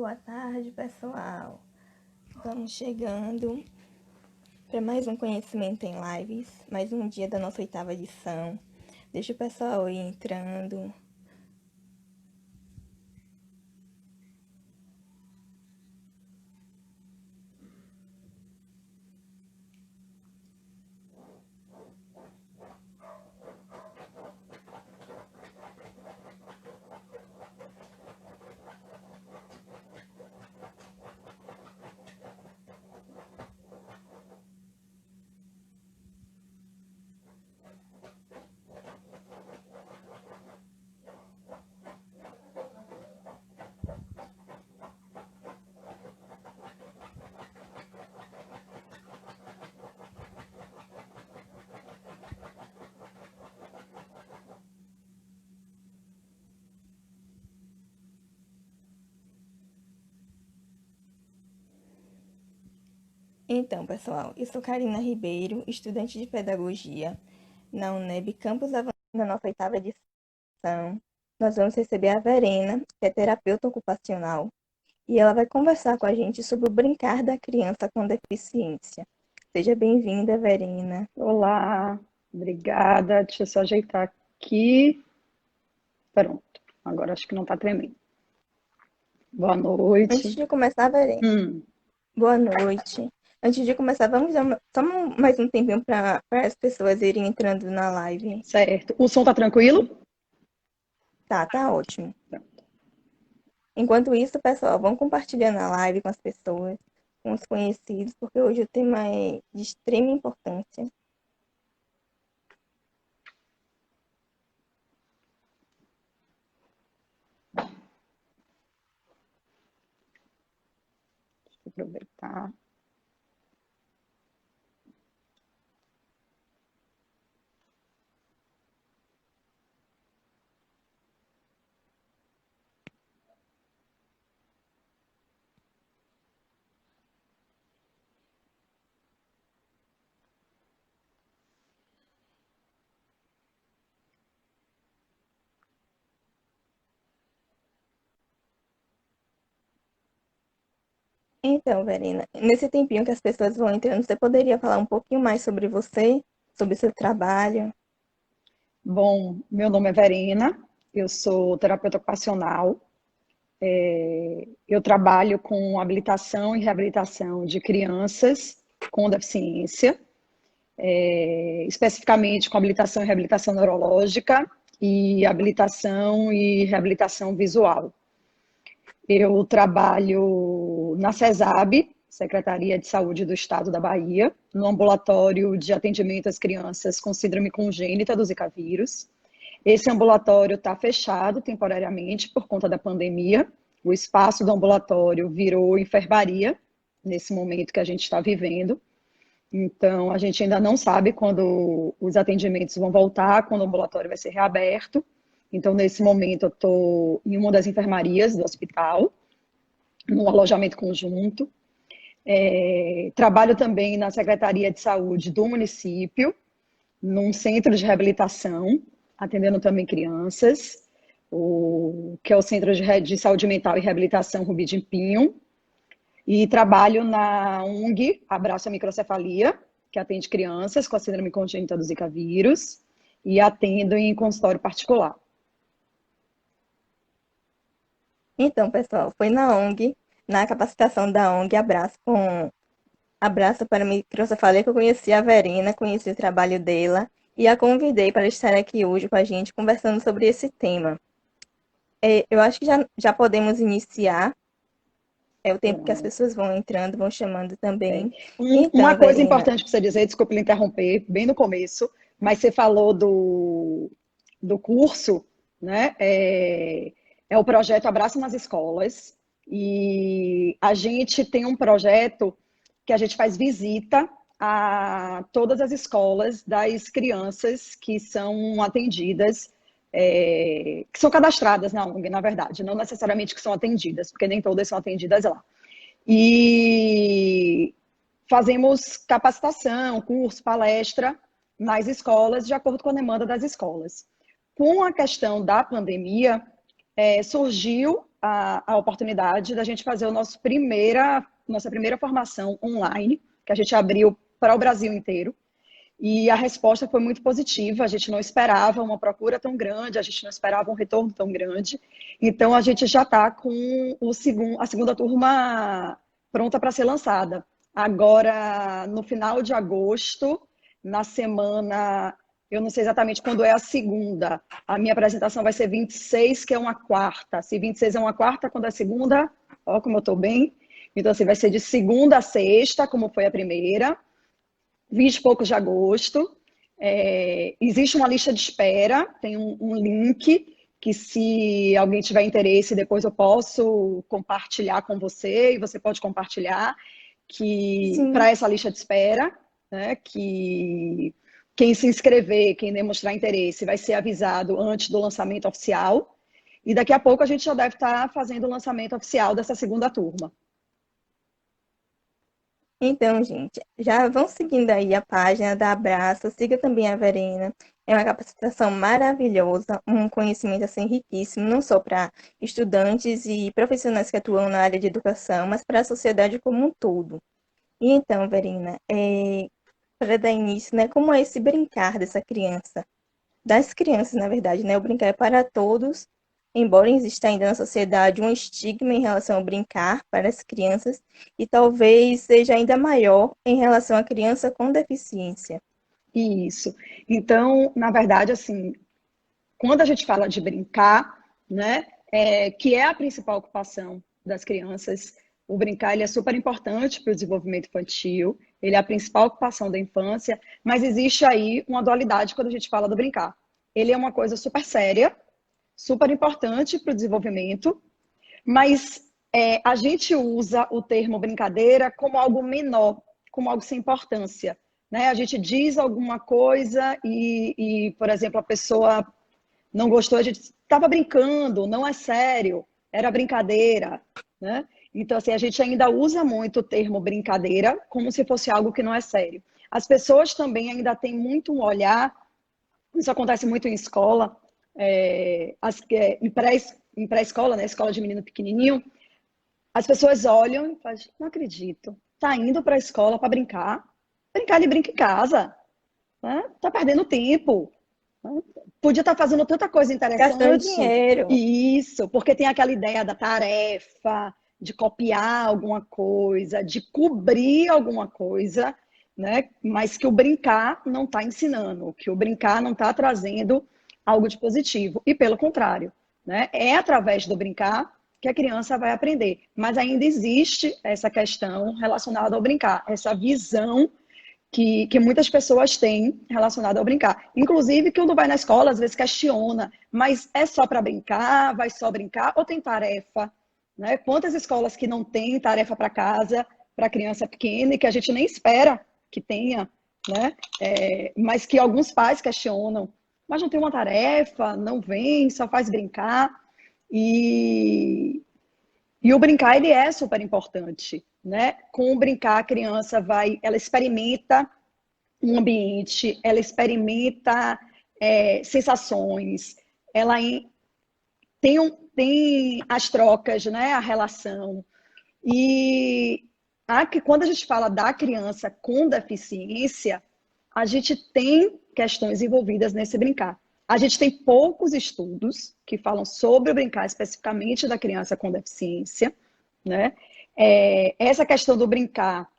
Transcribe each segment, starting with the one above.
Boa tarde, pessoal. Vamos chegando para mais um Conhecimento em Lives, mais um dia da nossa 8ª edição. Deixa o pessoal ir entrando. Então, pessoal, eu sou Karina Ribeiro, estudante de Pedagogia na UNEB Campus Avançado. Na nossa 8ª edição, nós vamos receber a Verena, que é terapeuta ocupacional, e ela vai conversar com a gente sobre o brincar da criança com deficiência. Seja bem-vinda, Verena. Olá, obrigada. Deixa eu só ajeitar aqui. Pronto, agora acho que não está tremendo. Boa Antes noite. de começar, Verena, boa noite. Antes de começar, vamos dar só mais um tempinho para as pessoas irem entrando na live. Certo. O som tá tranquilo? Tá ótimo. Enquanto isso, pessoal, vamos compartilhando a live com as pessoas, com os conhecidos, porque hoje o tema é de extrema importância. Deixa eu aproveitar. Então, Verena, nesse tempinho que as pessoas vão entrando, você poderia falar um pouquinho mais sobre você, sobre o seu trabalho? Bom, meu nome é Verena, eu sou terapeuta ocupacional. Eu trabalho com habilitação e reabilitação de crianças com deficiência, especificamente com habilitação e reabilitação neurológica e habilitação e reabilitação visual. Eu trabalho na CESAB, Secretaria de Saúde do Estado da Bahia, no ambulatório de atendimento às crianças com síndrome congênita do Zika vírus. Esse ambulatório está fechado temporariamente por conta da pandemia. O espaço do ambulatório virou enfermaria, nesse momento que a gente está vivendo. Então, a gente ainda não sabe quando os atendimentos vão voltar, quando o ambulatório vai ser reaberto. Então, nesse momento, eu estou em uma das enfermarias do hospital, no alojamento conjunto. Trabalho também na Secretaria de Saúde do município, num centro de reabilitação, atendendo também crianças, que é o Centro de Saúde Mental e Reabilitação Rubi de Pinho. E trabalho na ONG Abraço a Microcefalia, que atende crianças com a síndrome congênita do Zika vírus, e atendo em consultório particular. Então, pessoal, foi na ONG, na capacitação da ONG Abraço para a Microcefalia que eu conheci a Verena, conheci o trabalho dela e a convidei para estar aqui hoje com a gente conversando sobre esse tema. Eu acho que já podemos iniciar. É o tempo que as pessoas vão entrando, vão chamando também. Uma Então, coisa Verena, importante para você dizer, desculpe lhe interromper, bem no começo, mas você falou do curso, né? É o projeto Abraço nas Escolas, e a gente tem um projeto que a gente faz visita a todas as escolas das crianças que são atendidas, que são cadastradas na ONG, na verdade, não necessariamente que são atendidas, porque nem todas são atendidas lá. E fazemos capacitação, curso, palestra nas escolas, de acordo com a demanda das escolas. Com a questão da pandemia, surgiu a oportunidade da gente fazer nossa primeira formação online, que a gente abriu para o Brasil inteiro. E a resposta foi muito positiva. A gente não esperava uma procura tão grande, a gente não esperava um retorno tão grande. Então, a gente já está com a segunda turma pronta para ser lançada. Agora, no final de agosto, na semana, eu não sei exatamente quando é a segunda. A minha apresentação vai ser 26, que é uma quarta. Se 26 é uma quarta, quando é a segunda, ó, como eu estou bem. Então, assim, vai ser de segunda a sexta, como foi a primeira. 20 e poucos de agosto. Existe uma lista de espera, tem um link que, se alguém tiver interesse, depois eu posso compartilhar com você e você pode compartilhar, que Sim. para essa lista de espera, né, que quem se inscrever, quem demonstrar interesse, vai ser avisado antes do lançamento oficial. E daqui a pouco a gente já deve estar fazendo o lançamento oficial dessa segunda turma. Então, gente, já vão seguindo aí a página da Abraço, siga também a Verena. É uma capacitação maravilhosa, um conhecimento assim riquíssimo, não só para estudantes e profissionais que atuam na área de educação, mas para a sociedade como um todo. E então, Verena, para dar início, né, como é esse brincar dessa criança? Das crianças, na verdade, né? O brincar é para todos, embora exista ainda na sociedade um estigma em relação ao brincar para as crianças, e talvez seja ainda maior em relação à criança com deficiência. Isso. Então, na verdade, assim, quando a gente fala de brincar, né, que é a principal ocupação das crianças, o brincar ele é super importante para o desenvolvimento infantil, ele é a principal ocupação da infância, mas existe aí uma dualidade quando a gente fala do brincar. Ele é uma coisa super séria, super importante para o desenvolvimento, mas a gente usa o termo brincadeira como algo menor, como algo sem importância. Né? A gente diz alguma coisa por exemplo, a pessoa não gostou, a gente estava brincando, não é sério, era brincadeira, né? Então, assim, a gente ainda usa muito o termo brincadeira como se fosse algo que não é sério. As pessoas também ainda têm muito um olhar, isso acontece muito em escola, em pré-escola, né? Escola de menino pequenininho, as pessoas olham e fazem, não acredito, tá indo para a escola para brincar, ele brinca em casa, né? Tá perdendo tempo, podia estar fazendo tanta coisa Gastando interessante. dinheiro. Isso, porque tem aquela ideia da tarefa, de copiar alguma coisa, de cobrir alguma coisa, né? Mas que o brincar não está ensinando, que o brincar não está trazendo algo de positivo. E pelo contrário, né? É através do brincar que a criança vai aprender. Mas ainda existe essa questão relacionada ao brincar, essa visão que muitas pessoas têm relacionado ao brincar. Inclusive, quando vai na escola, às vezes questiona, mas é só para brincar? Vai só brincar? Ou tem tarefa? Né? Quantas escolas que não têm tarefa para casa, para criança pequena, e que a gente nem espera que tenha, né? Mas que alguns pais questionam. Mas não tem uma tarefa, não vem, só faz brincar. E o brincar, ele é super importante, né? Com o brincar, a criança ela experimenta um ambiente, ela experimenta sensações, ela tem as trocas, né? A relação. E quando a gente fala da criança com deficiência, a gente tem questões envolvidas nesse brincar. A gente tem poucos estudos que falam sobre o brincar especificamente da criança com deficiência, né? Essa questão do brincar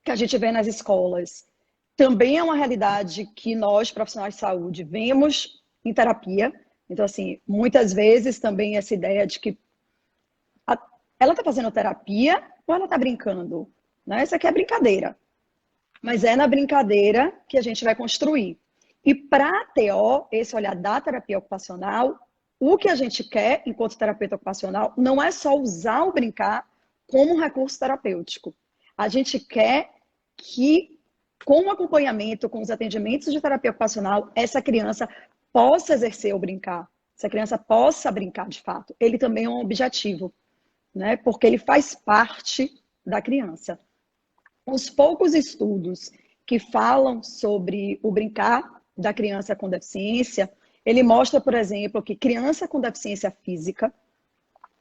que a gente vê nas escolas também é uma realidade que nós, profissionais de saúde, vemos em terapia. Então, assim, muitas vezes também essa ideia de que ela está fazendo terapia ou ela está brincando? Né? Isso aqui é brincadeira. Mas é na brincadeira que a gente vai construir. E para a TO, esse olhar da terapia ocupacional, o que a gente quer, enquanto terapeuta ocupacional, não é só usar o brincar como um recurso terapêutico. A gente quer que, com o acompanhamento, com os atendimentos de terapia ocupacional, essa criança possa exercer o brincar. Essa criança possa brincar de fato. Ele também é um objetivo, né? Porque ele faz parte da criança. Os poucos estudos que falam sobre o brincar da criança com deficiência, ele mostra, por exemplo, que criança com deficiência física,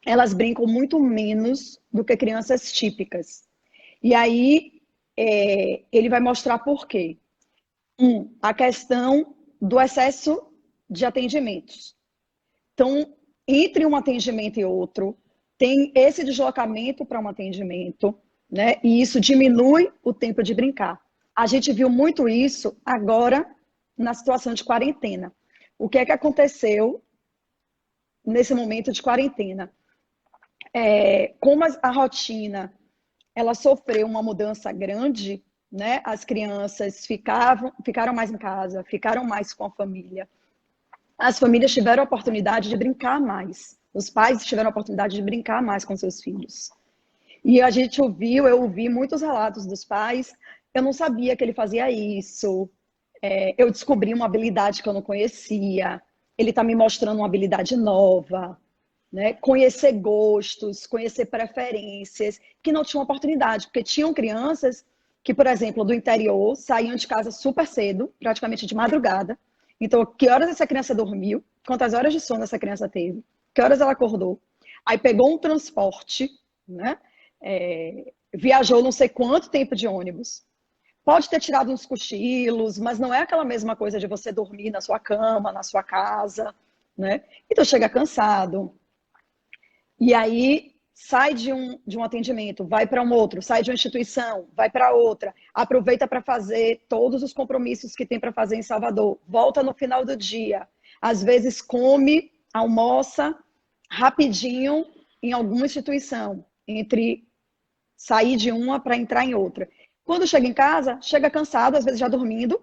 elas brincam muito menos do que crianças típicas. E aí, ele vai mostrar por quê. A questão do excesso de atendimentos. Então, entre um atendimento e outro, tem esse deslocamento para um atendimento, né? E isso diminui o tempo de brincar. A gente viu muito isso agora na situação de quarentena. O que é que aconteceu nesse momento de quarentena? Como a rotina ela sofreu uma mudança grande, né? As crianças ficaram mais em casa, ficaram mais com a família. As famílias tiveram a oportunidade de brincar mais. Os pais tiveram a oportunidade de brincar mais com seus filhos. E eu ouvi muitos relatos dos pais. Eu não sabia que ele fazia isso. Eu descobri uma habilidade que eu não conhecia. Ele está me mostrando uma habilidade nova. Né? Conhecer gostos, conhecer preferências, que não tinham oportunidade, porque tinham crianças que, por exemplo, do interior, saíam de casa super cedo, praticamente de madrugada. Então, que horas essa criança dormiu? Quantas horas de sono essa criança teve? Que horas ela acordou? Aí pegou um transporte, né? Viajou não sei quanto tempo de ônibus. Pode ter tirado uns cochilos, mas não é aquela mesma coisa de você dormir na sua cama, na sua casa, né? Então chega cansado. E aí sai de um atendimento, vai para um outro, sai de uma instituição, vai para outra, aproveita para fazer todos os compromissos que tem para fazer em Salvador, volta no final do dia, às vezes come, almoça rapidinho em alguma instituição, entre sair de uma para entrar em outra. Quando chega em casa, chega cansado, às vezes já dormindo,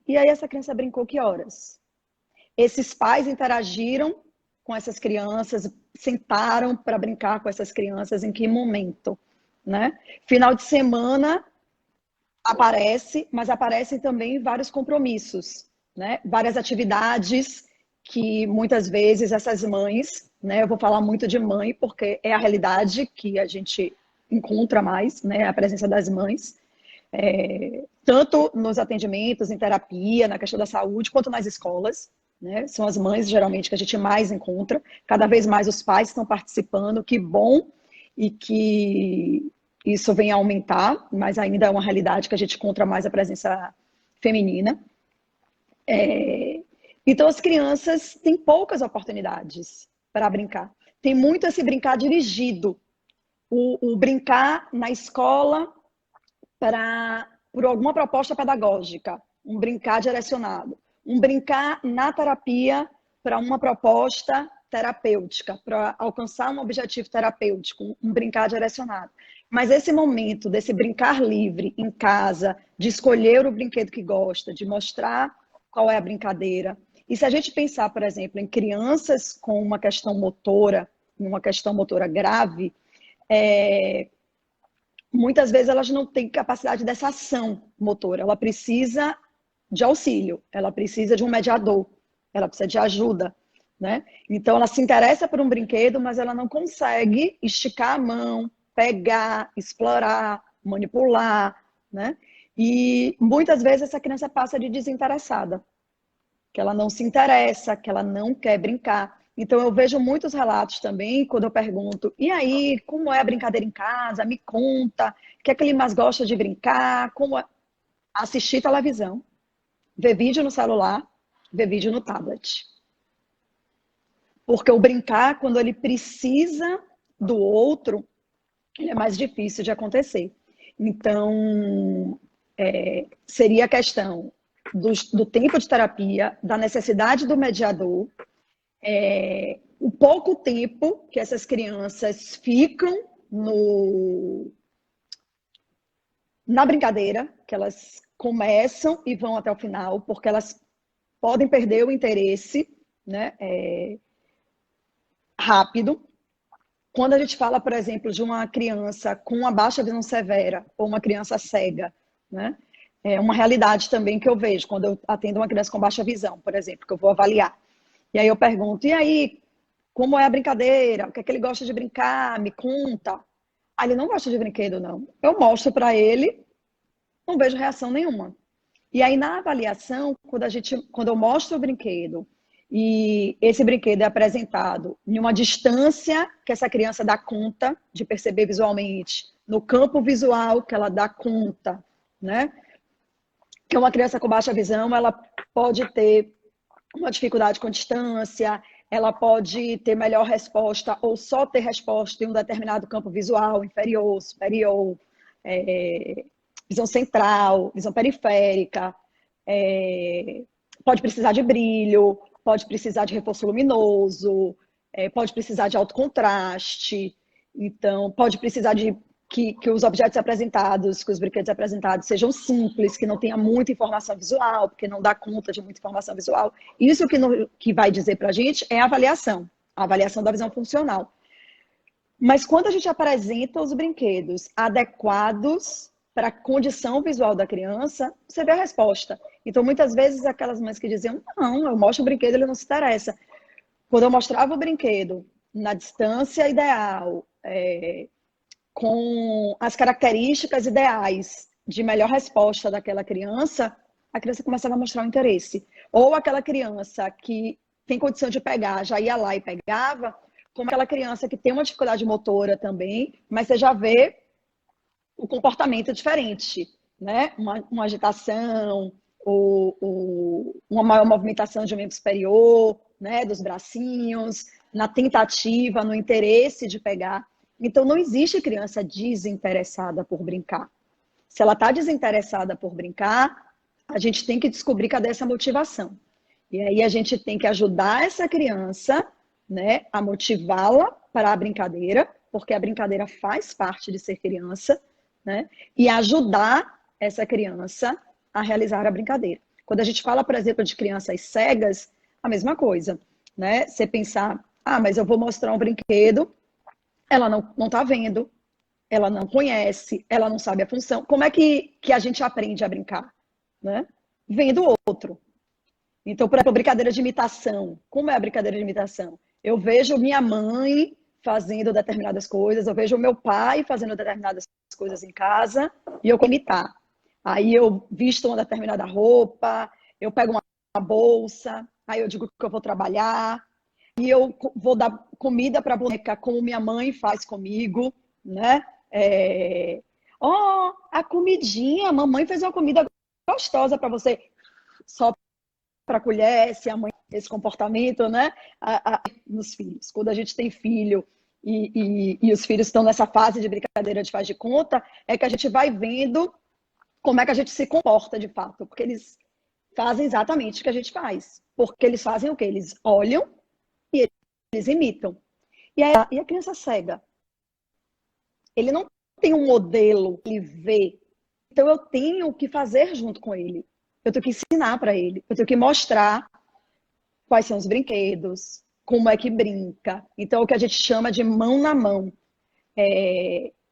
e aí essa criança brincou que horas? Esses pais interagiram com essas crianças, sentaram para brincar com essas crianças em que momento, né? Final de semana aparece, mas aparecem também vários compromissos, né? Várias atividades que muitas vezes essas mães, né? Eu vou falar muito de mãe porque é a realidade que a gente encontra mais, né? A presença das mães, tanto nos atendimentos, em terapia, na questão da saúde, quanto nas escolas. Né? São as mães, geralmente, que a gente mais encontra. Cada vez mais os pais estão participando, que bom, e que isso vem a aumentar, mas ainda é uma realidade que a gente encontra mais a presença feminina. Então, as crianças têm poucas oportunidades para brincar. Tem muito esse brincar dirigido. O brincar na escola por alguma proposta pedagógica, um brincar direcionado. Um brincar na terapia para uma proposta terapêutica, para alcançar um objetivo terapêutico, um brincar direcionado. Mas esse momento desse brincar livre em casa, de escolher o brinquedo que gosta, de mostrar qual é a brincadeira. E se a gente pensar, por exemplo, em crianças com uma questão motora grave, muitas vezes elas não têm capacidade dessa ação motora, ela precisa de auxílio, ela precisa de um mediador, ela precisa de ajuda, né? Então ela se interessa por um brinquedo, mas ela não consegue esticar a mão, pegar, explorar, manipular, né? E muitas vezes essa criança passa de desinteressada, que ela não se interessa, que ela não quer brincar. Então eu vejo muitos relatos também, quando eu pergunto, e aí, como é a brincadeira em casa? Me conta, o que é que ele mais gosta de brincar? Como é? Assistir televisão, ver vídeo no celular, ver vídeo no tablet. Porque o brincar, quando ele precisa do outro, ele é mais difícil de acontecer. Então, seria a questão do tempo de terapia, da necessidade do mediador, o pouco tempo que essas crianças ficam na brincadeira, que elas começam e vão até o final, porque elas podem perder o interesse, né, rápido. Quando a gente fala, por exemplo, de uma criança com uma baixa visão severa ou uma criança cega, né, é uma realidade também que eu vejo quando eu atendo uma criança com baixa visão, por exemplo, que eu vou avaliar. E aí eu pergunto, e aí, como é a brincadeira? O que é que ele gosta de brincar? Me conta. Ah, ele não gosta de brinquedo, não. Eu mostro para ele, não vejo reação nenhuma. E aí, na avaliação, quando eu mostro o brinquedo E esse brinquedo é apresentado em uma distância que essa criança dá conta de perceber visualmente, no campo visual que ela dá conta, né? Que uma criança com baixa visão, ela pode ter uma dificuldade com distância, ela pode ter melhor resposta ou só ter resposta em um determinado campo visual, inferior, superior, visão central, visão periférica, pode precisar de brilho, pode precisar de reforço luminoso, pode precisar de alto contraste, então pode precisar de que os objetos apresentados, que os brinquedos apresentados sejam simples, que não tenha muita informação visual, porque não dá conta de muita informação visual. Isso que vai dizer para a gente é a avaliação da visão funcional. Mas quando a gente apresenta os brinquedos adequados para a condição visual da criança, você vê a resposta. Então, muitas vezes, aquelas mães que diziam, não, eu mostro o brinquedo, ele não se interessa. Quando eu mostrava o brinquedo na distância ideal, com as características ideais de melhor resposta daquela criança, a criança começava a mostrar o interesse. Ou aquela criança que tem condição de pegar, já ia lá e pegava, como aquela criança que tem uma dificuldade motora também, mas você já vê o comportamento diferente, né? Uma agitação, uma maior movimentação de membro superior, né? Dos bracinhos, na tentativa, no interesse de pegar. Então, não existe criança desinteressada por brincar. Se ela está desinteressada por brincar, a gente tem que descobrir cadê essa motivação. E aí a gente tem que ajudar essa criança, né, a motivá-la para a brincadeira, porque a brincadeira faz parte de ser criança, né, e ajudar essa criança a realizar a brincadeira. Quando a gente fala, por exemplo, de crianças cegas, a mesma coisa, né? Você pensar, mas eu vou mostrar um brinquedo, ela não está vendo, ela não conhece, ela não sabe a função. Como é que a gente aprende a brincar? Né? Vendo o outro. Então, por exemplo, brincadeira de imitação. Como é a brincadeira de imitação? Eu vejo minha mãe fazendo determinadas coisas, eu vejo o meu pai fazendo determinadas coisas em casa e eu vou imitar. Aí eu visto uma determinada roupa, eu pego uma bolsa, aí eu digo que eu vou trabalhar, e eu vou dar comida para a boneca como minha mãe faz comigo, né? A comidinha, a mamãe fez uma comida gostosa para você. Só para a colher, se a mãe tem esse comportamento, né? Nos filhos. Quando a gente tem filho e os filhos estão nessa fase de brincadeira de faz de conta, é que a gente vai vendo como é que a gente se comporta de fato, porque eles fazem exatamente o que a gente faz. Porque eles fazem o quê? Eles olham e eles imitam. E a criança cega? Ele não tem um modelo que ele vê. Então eu tenho que fazer junto com ele. Eu tenho que ensinar para ele. Eu tenho que mostrar quais são os brinquedos, como é que brinca. Então é o que a gente chama de mão na mão.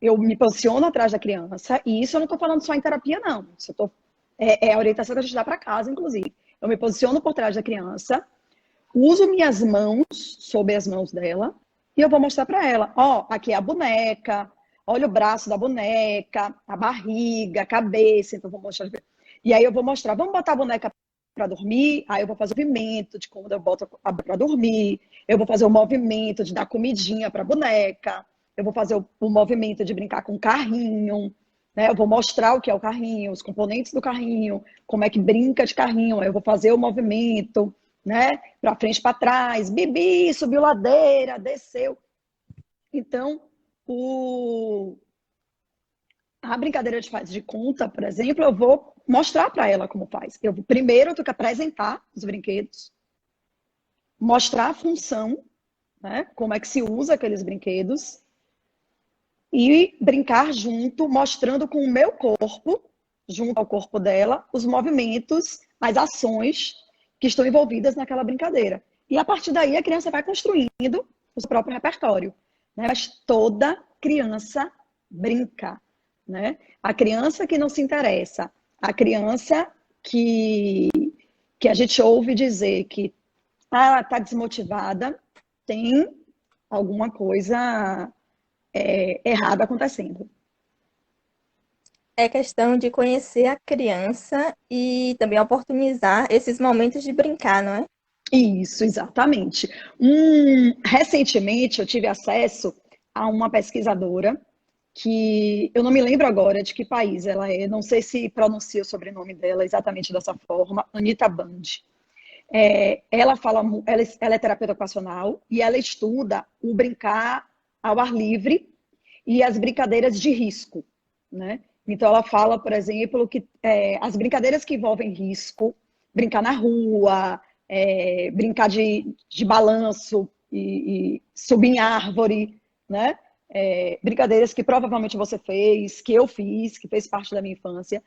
Eu me posiciono atrás da criança, e isso eu não estou falando só em terapia, não. É a orientação que a gente dá para casa, inclusive. Eu me posiciono por trás da criança, uso minhas mãos sob as mãos dela, e eu vou mostrar para ela, aqui é a boneca, olha o braço da boneca, a barriga, a cabeça, então eu vou mostrar. E aí eu vou mostrar, vamos botar a boneca para dormir, aí eu vou fazer o movimento de quando eu boto para dormir, eu vou fazer o movimento de dar comidinha para a boneca, eu vou fazer o movimento de brincar com o carrinho, né? Eu vou mostrar o que é o carrinho, os componentes do carrinho, como é que brinca de carrinho, aí eu vou fazer o movimento, né? Para frente, para trás, Bibi, subiu ladeira, desceu. Então, a brincadeira de faz de conta, por exemplo, eu vou mostrar para ela como faz. Primeiro, eu tenho que apresentar os brinquedos, mostrar a função, né? Como é que se usa aqueles brinquedos, e brincar junto, mostrando com o meu corpo, junto ao corpo dela, os movimentos, as ações que estão envolvidas naquela brincadeira. E a partir daí a criança vai construindo o seu próprio repertório, né? Mas toda criança brinca, né? A criança que não se interessa, a criança que a gente ouve dizer que ela está desmotivada, tem alguma coisa errada acontecendo. É questão de conhecer a criança e também oportunizar esses momentos de brincar, não é? Isso, exatamente. Recentemente eu tive acesso a uma pesquisadora que eu não me lembro agora de que país ela é, não sei se pronuncia o sobrenome dela exatamente dessa forma, Anita Band. Ela fala, ela é terapeuta ocupacional e ela estuda o brincar ao ar livre e as brincadeiras de risco, né? Então ela fala, por exemplo, que as brincadeiras que envolvem risco, brincar na rua, brincar de balanço e subir em árvore, né? Brincadeiras que provavelmente você fez, que eu fiz, que fez parte da minha infância.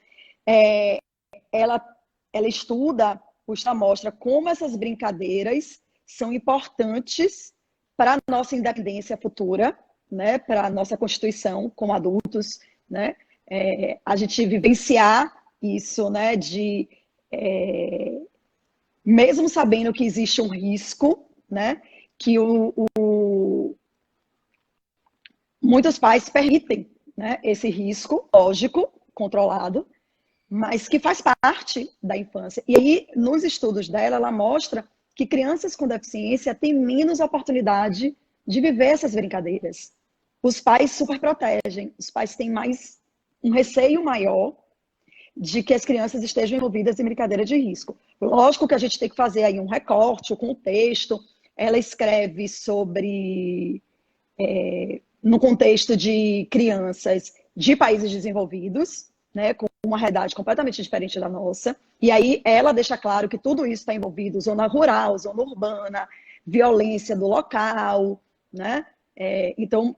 Ela, ela estuda, mostra como essas brincadeiras são importantes para a nossa independência futura, né? Para a nossa constituição como adultos, né? A gente vivenciar isso, né? Mesmo sabendo que existe um risco, né? Que muitos pais permitem, né? Esse risco, lógico, controlado, mas que faz parte da infância. E aí, nos estudos dela, ela mostra que crianças com deficiência têm menos oportunidade de viver essas brincadeiras. Os pais super protegem, os pais têm mais um receio maior de que as crianças estejam envolvidas em brincadeira de risco. Lógico que a gente tem que fazer aí um recorte, o contexto. Ela escreve sobre, no contexto de crianças de países desenvolvidos, né, com uma realidade completamente diferente da nossa. E aí ela deixa claro que tudo isso está envolvido, zona rural, zona urbana, violência do local, né? Então,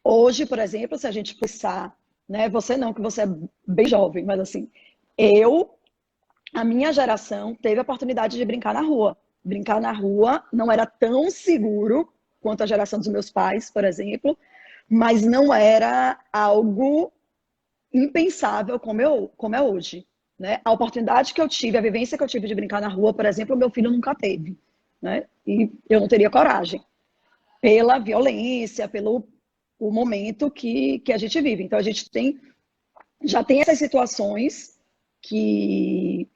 hoje, por exemplo, se a gente pensar, né, você não, que você é bem jovem, mas assim, a minha geração teve a oportunidade de brincar na rua. Brincar na rua não era tão seguro quanto a geração dos meus pais, por exemplo, mas não era algo impensável como é hoje. Né? A oportunidade que eu tive, a vivência que eu tive de brincar na rua, por exemplo, meu filho nunca teve. Né? E eu não teria coragem. Pela violência, pelo o momento que a gente vive. Então, a gente já tem essas situações que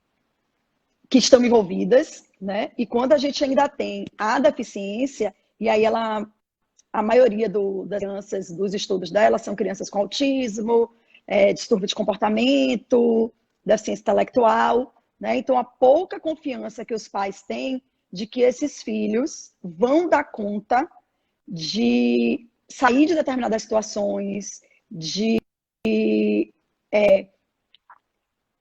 estão envolvidas, né? E quando a gente ainda tem a deficiência, e aí a maioria das crianças, dos estudos dela, são crianças com autismo, distúrbio de comportamento, deficiência intelectual, né? Então, a pouca confiança que os pais têm de que esses filhos vão dar conta de sair de determinadas situações, de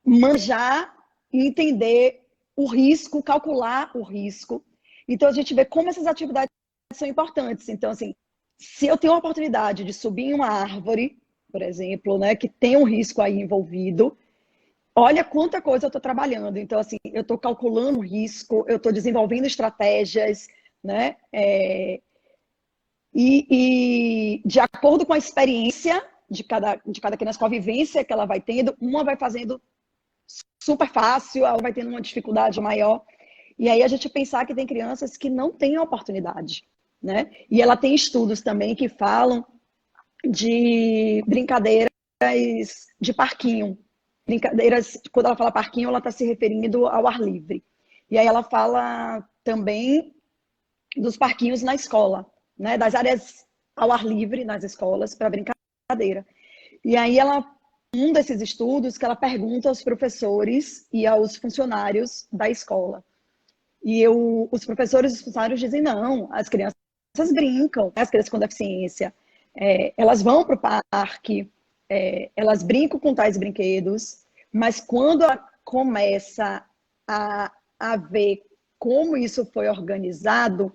manjar e entender o risco, calcular o risco. Então, a gente vê como essas atividades são importantes. Então, assim, se eu tenho a oportunidade de subir em uma árvore, por exemplo, né, que tem um risco aí envolvido, olha quanta coisa eu estou trabalhando. Então, assim, eu estou calculando o risco, eu estou desenvolvendo estratégias, né? E de acordo com a experiência de cada criança, com a vivência que ela vai tendo, uma vai fazendo super fácil, ela vai tendo uma dificuldade maior. E aí a gente pensar que tem crianças que não têm oportunidade, né? E ela tem estudos também que falam de brincadeiras de parquinho. Brincadeiras, quando ela fala parquinho, ela está se referindo ao ar livre. E aí ela fala também dos parquinhos na escola, né? Das áreas ao ar livre nas escolas para brincadeira. E aí um desses estudos que ela pergunta aos professores e aos funcionários da escola. E os professores e os funcionários dizem, não, as crianças brincam, as crianças com deficiência, elas vão para o parque, elas brincam com tais brinquedos, mas quando ela começa a ver como isso foi organizado,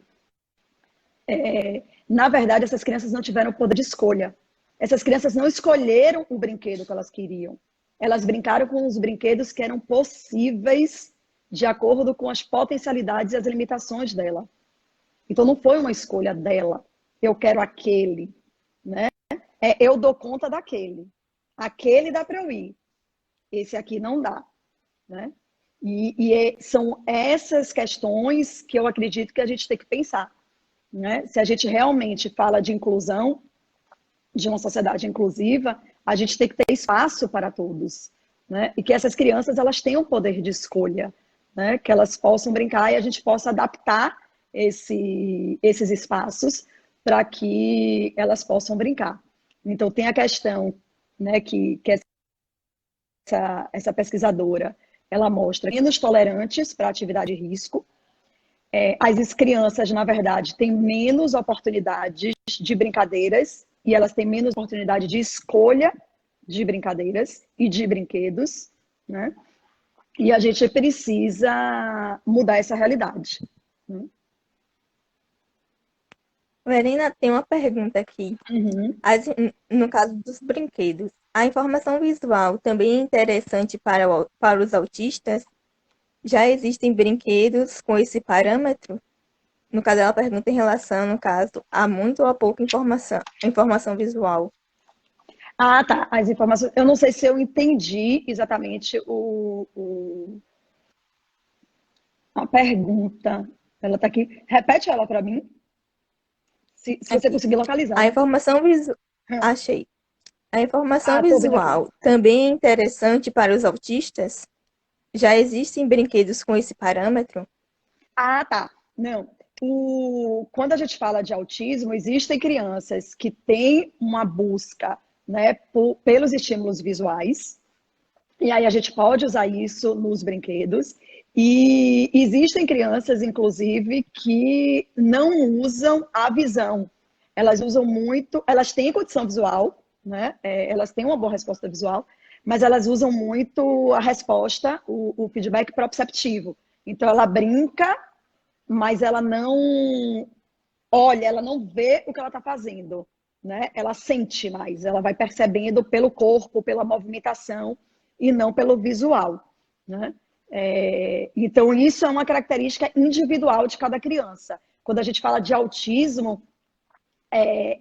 na verdade, essas crianças não tiveram poder de escolha. Essas crianças não escolheram o brinquedo que elas queriam. Elas brincaram com os brinquedos que eram possíveis de acordo com as potencialidades e as limitações dela. Então, não foi uma escolha dela. Eu quero aquele, né? Eu dou conta daquele. Aquele dá para eu ir. Esse aqui não dá, né? E são essas questões que eu acredito que a gente tem que pensar, né? Se a gente realmente fala de inclusão, de uma sociedade inclusiva, a gente tem que ter espaço para todos, né? E que essas crianças elas tenham poder de escolha, né? Que elas possam brincar e a gente possa adaptar esses espaços para que elas possam brincar. Então, tem a questão, né, que essa pesquisadora ela mostra menos tolerantes para atividade de risco. As crianças, na verdade, têm menos oportunidades de brincadeiras e elas têm menos oportunidade de escolha de brincadeiras e de brinquedos, né? E a gente precisa mudar essa realidade. Né? Verena, tem uma pergunta aqui. Uhum. No caso dos brinquedos, a informação visual também é interessante para os autistas? Já existem brinquedos com esse parâmetro? No caso, ela pergunta em relação, no caso, a muito ou a pouca informação visual. Ah, tá. As informações. Eu não sei se eu entendi exatamente a pergunta. Ela está aqui. Repete ela para mim, se você Aqui. conseguir localizar, A né? informação visual. Achei. A informação Ah, tô vendo aqui. visual também é interessante para os autistas? Já existem brinquedos com esse parâmetro? Ah, tá. Não. Quando a gente fala de autismo, existem crianças que têm uma busca, né, pelos estímulos visuais, e aí a gente pode usar isso nos brinquedos. E existem crianças, inclusive, que não usam a visão. Elas usam muito, elas têm condição visual, né? Elas têm uma boa resposta visual, mas elas usam muito a resposta, o feedback proprioceptivo. Então, ela brinca, mas ela não olha, ela não vê o que ela está fazendo, né? Ela sente mais, ela vai percebendo pelo corpo, pela movimentação e não pelo visual, né? Então, isso é uma característica individual de cada criança. Quando a gente fala de autismo,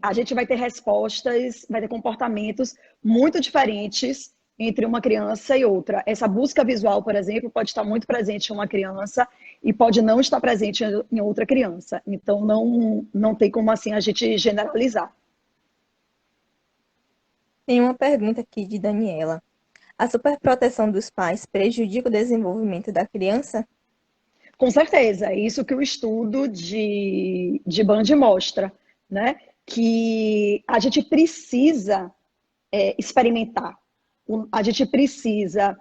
a gente vai ter respostas, vai ter comportamentos muito diferentes entre uma criança e outra. Essa busca visual, por exemplo, pode estar muito presente em uma criança e pode não estar presente em outra criança. Então, não tem como assim a gente generalizar. Tem uma pergunta aqui de Daniela. A superproteção dos pais prejudica o desenvolvimento da criança? Com certeza, é isso que o estudo de Band mostra, né? Que a gente precisa experimentar. A gente precisa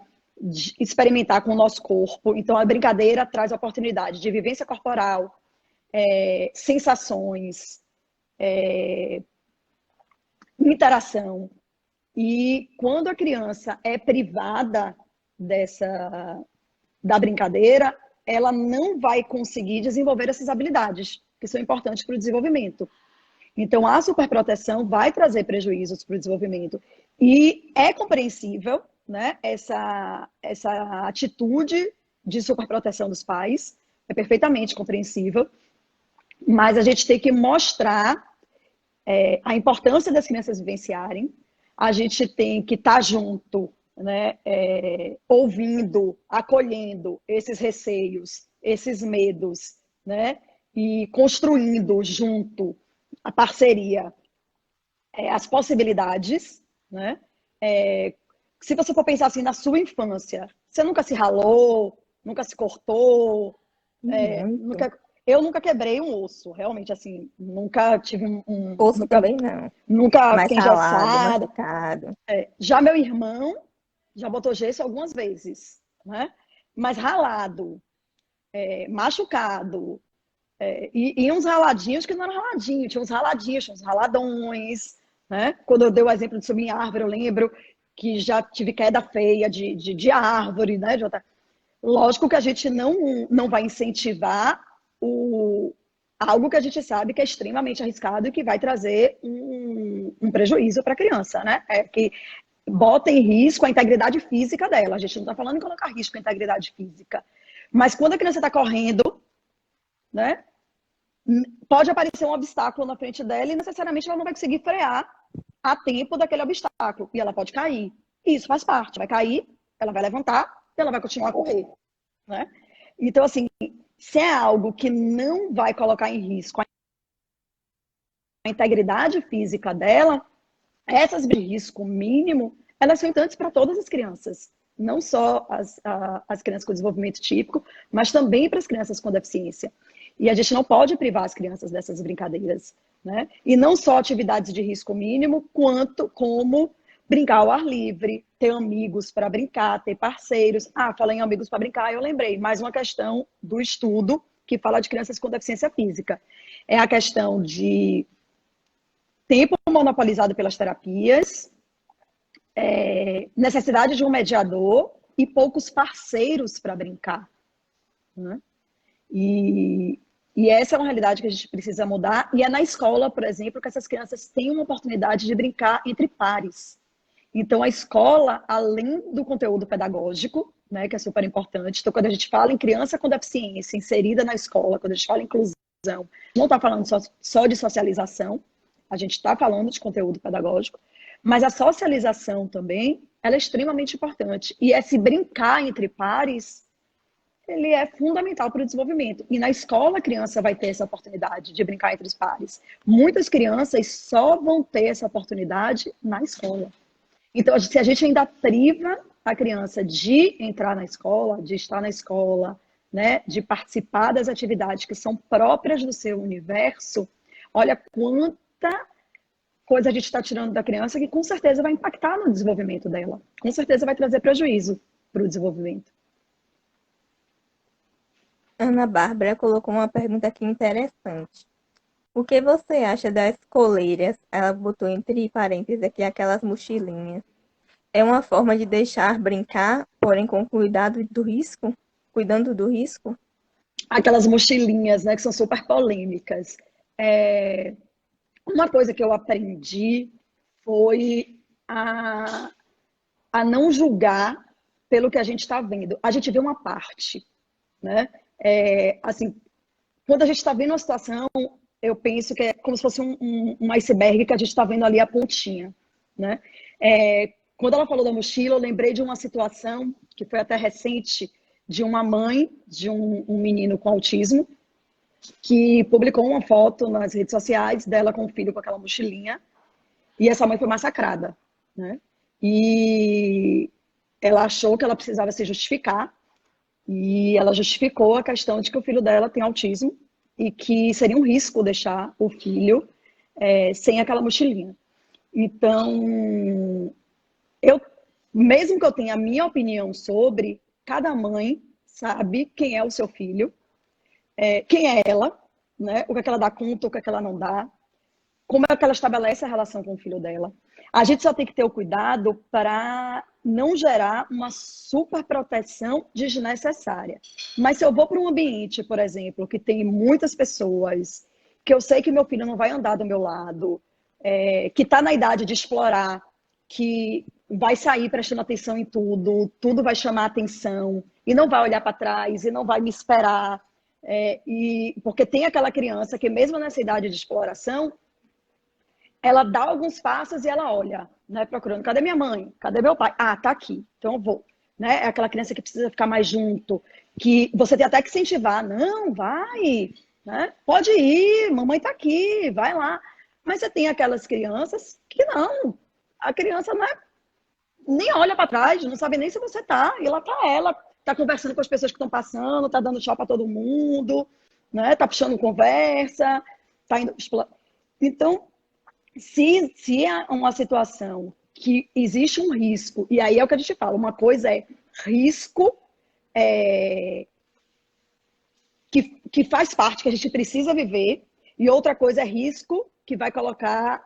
experimentar com o nosso corpo. Então, a brincadeira traz a oportunidade de vivência corporal, sensações, interação. E quando a criança é privada da brincadeira, ela não vai conseguir desenvolver essas habilidades que são importantes para o desenvolvimento. Então, a superproteção vai trazer prejuízos para o desenvolvimento. E é compreensível, né, essa atitude de superproteção dos pais, é perfeitamente compreensível, mas a gente tem que mostrar a importância das crianças vivenciarem, a gente tem que estar junto, né, ouvindo, acolhendo esses receios, esses medos, né, e construindo junto a parceria, as possibilidades, né? Se você for pensar assim na sua infância, você nunca se ralou, nunca se cortou, Muito. eu nunca quebrei um osso, realmente assim, nunca tive Osso também não. nunca Mais fiquei ralado, engessada. machucado. Já meu irmão já botou gesso algumas vezes, né? Mas ralado, machucado, e uns raladinhos que não eram raladinhos, tinha uns raladinhos, tinha uns raladões, né? Quando eu dei o exemplo de subir em árvore, eu lembro que já tive queda feia de árvore, né? Lógico que a gente não vai incentivar algo que a gente sabe que é extremamente arriscado e que vai trazer um prejuízo para a criança, né? Que bota em risco a integridade física dela. A gente não está falando em colocar risco a integridade física. Mas quando a criança está correndo, né? Pode aparecer um obstáculo na frente dela e necessariamente ela não vai conseguir frear a tempo daquele obstáculo. E ela pode cair. E isso faz parte. Vai cair, ela vai levantar e ela vai continuar a correr. Né? Então, assim, se é algo que não vai colocar em risco a integridade física dela, essas de risco mínimo, elas são importantes para todas as crianças. não só as crianças com desenvolvimento típico, mas também para as crianças com deficiência. E a gente não pode privar as crianças dessas brincadeiras, né? E não só atividades de risco mínimo, quanto como brincar ao ar livre, ter amigos para brincar, ter parceiros. Ah, falei em amigos para brincar, eu lembrei. Mais uma questão do estudo que fala de crianças com deficiência física. É a questão de tempo monopolizado pelas terapias, necessidade de um mediador e poucos parceiros para brincar, né? E essa é uma realidade que a gente precisa mudar. E é na escola, por exemplo, que essas crianças têm uma oportunidade de brincar entre pares. Então, a escola, além do conteúdo pedagógico, né, que é super importante, então, quando a gente fala em criança com deficiência inserida na escola, quando a gente fala em inclusão, não está falando só de socialização, a gente está falando de conteúdo pedagógico, mas a socialização também, ela é extremamente importante. E esse brincar entre pares, ele é fundamental para o desenvolvimento. E na escola a criança vai ter essa oportunidade de brincar entre os pares. Muitas crianças só vão ter essa oportunidade na escola. Então, se a gente ainda priva a criança de entrar na escola, de estar na escola, né, de participar das atividades que são próprias do seu universo, olha quanta coisa a gente está tirando da criança que com certeza vai impactar no desenvolvimento dela. Com certeza vai trazer prejuízo para o desenvolvimento. Ana Bárbara colocou uma pergunta aqui interessante. O que você acha das coleiras? Ela botou entre parênteses aqui aquelas mochilinhas. É uma forma de deixar brincar, porém com cuidado do risco? Cuidando do risco? Aquelas mochilinhas, né, que são super polêmicas. Uma coisa que eu aprendi foi a não julgar pelo que a gente está vendo. A gente vê uma parte, né? Assim, quando a gente está vendo uma situação, eu penso que é como se fosse um iceberg que a gente está vendo ali a pontinha, né? Quando ela falou da mochila, eu lembrei de uma situação que foi até recente, de uma mãe de um menino com autismo, que publicou uma foto nas redes sociais dela com o filho com aquela mochilinha, e essa mãe foi massacrada, né? E ela achou que ela precisava se justificar, e ela justificou a questão de que o filho dela tem autismo e que seria um risco deixar o filho sem aquela mochilinha. Então, mesmo que eu tenha a minha opinião sobre, cada mãe sabe quem é o seu filho, quem é ela, né? O que é que ela dá conta, o que é que ela não dá, como é que ela estabelece a relação com o filho dela. A gente só tem que ter o cuidado para não gerar uma superproteção desnecessária. Mas se eu vou para um ambiente, por exemplo, que tem muitas pessoas, que eu sei que meu filho não vai andar do meu lado, que está na idade de explorar, que vai sair prestando atenção em tudo, tudo vai chamar atenção, e não vai olhar para trás, e não vai me esperar. Porque tem aquela criança que mesmo nessa idade de exploração, ela dá alguns passos e ela olha, né, procurando, cadê minha mãe? Cadê meu pai? Ah, tá aqui, então eu vou. Né? É aquela criança que precisa ficar mais junto, que você tem até que incentivar, não, vai, né? Pode ir, mamãe tá aqui, vai lá. Mas você tem aquelas crianças que não, a criança nem olha para trás, não sabe nem se você tá, e lá tá ela, tá conversando com as pessoas que estão passando, tá dando tchau para todo mundo, né? Tá puxando conversa, tá indo explorar. Então, se é uma situação que existe um risco, e aí é o que a gente fala, uma coisa é risco que faz parte, que a gente precisa viver, e outra coisa é risco que vai colocar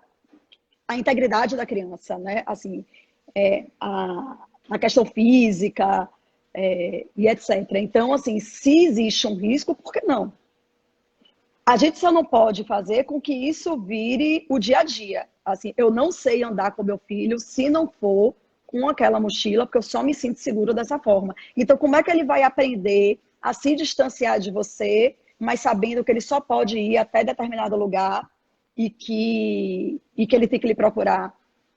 a integridade da criança, né? Assim, a questão física e etc. Então, assim, se existe um risco, por que não? A gente só não pode fazer com que isso vire o dia a dia. Assim, eu não sei andar com meu filho se não for com aquela mochila, porque eu só me sinto seguro dessa forma. Então, como é que ele vai aprender a se distanciar de você, mas sabendo que ele só pode ir até determinado lugar e que ele tem que lhe procurar?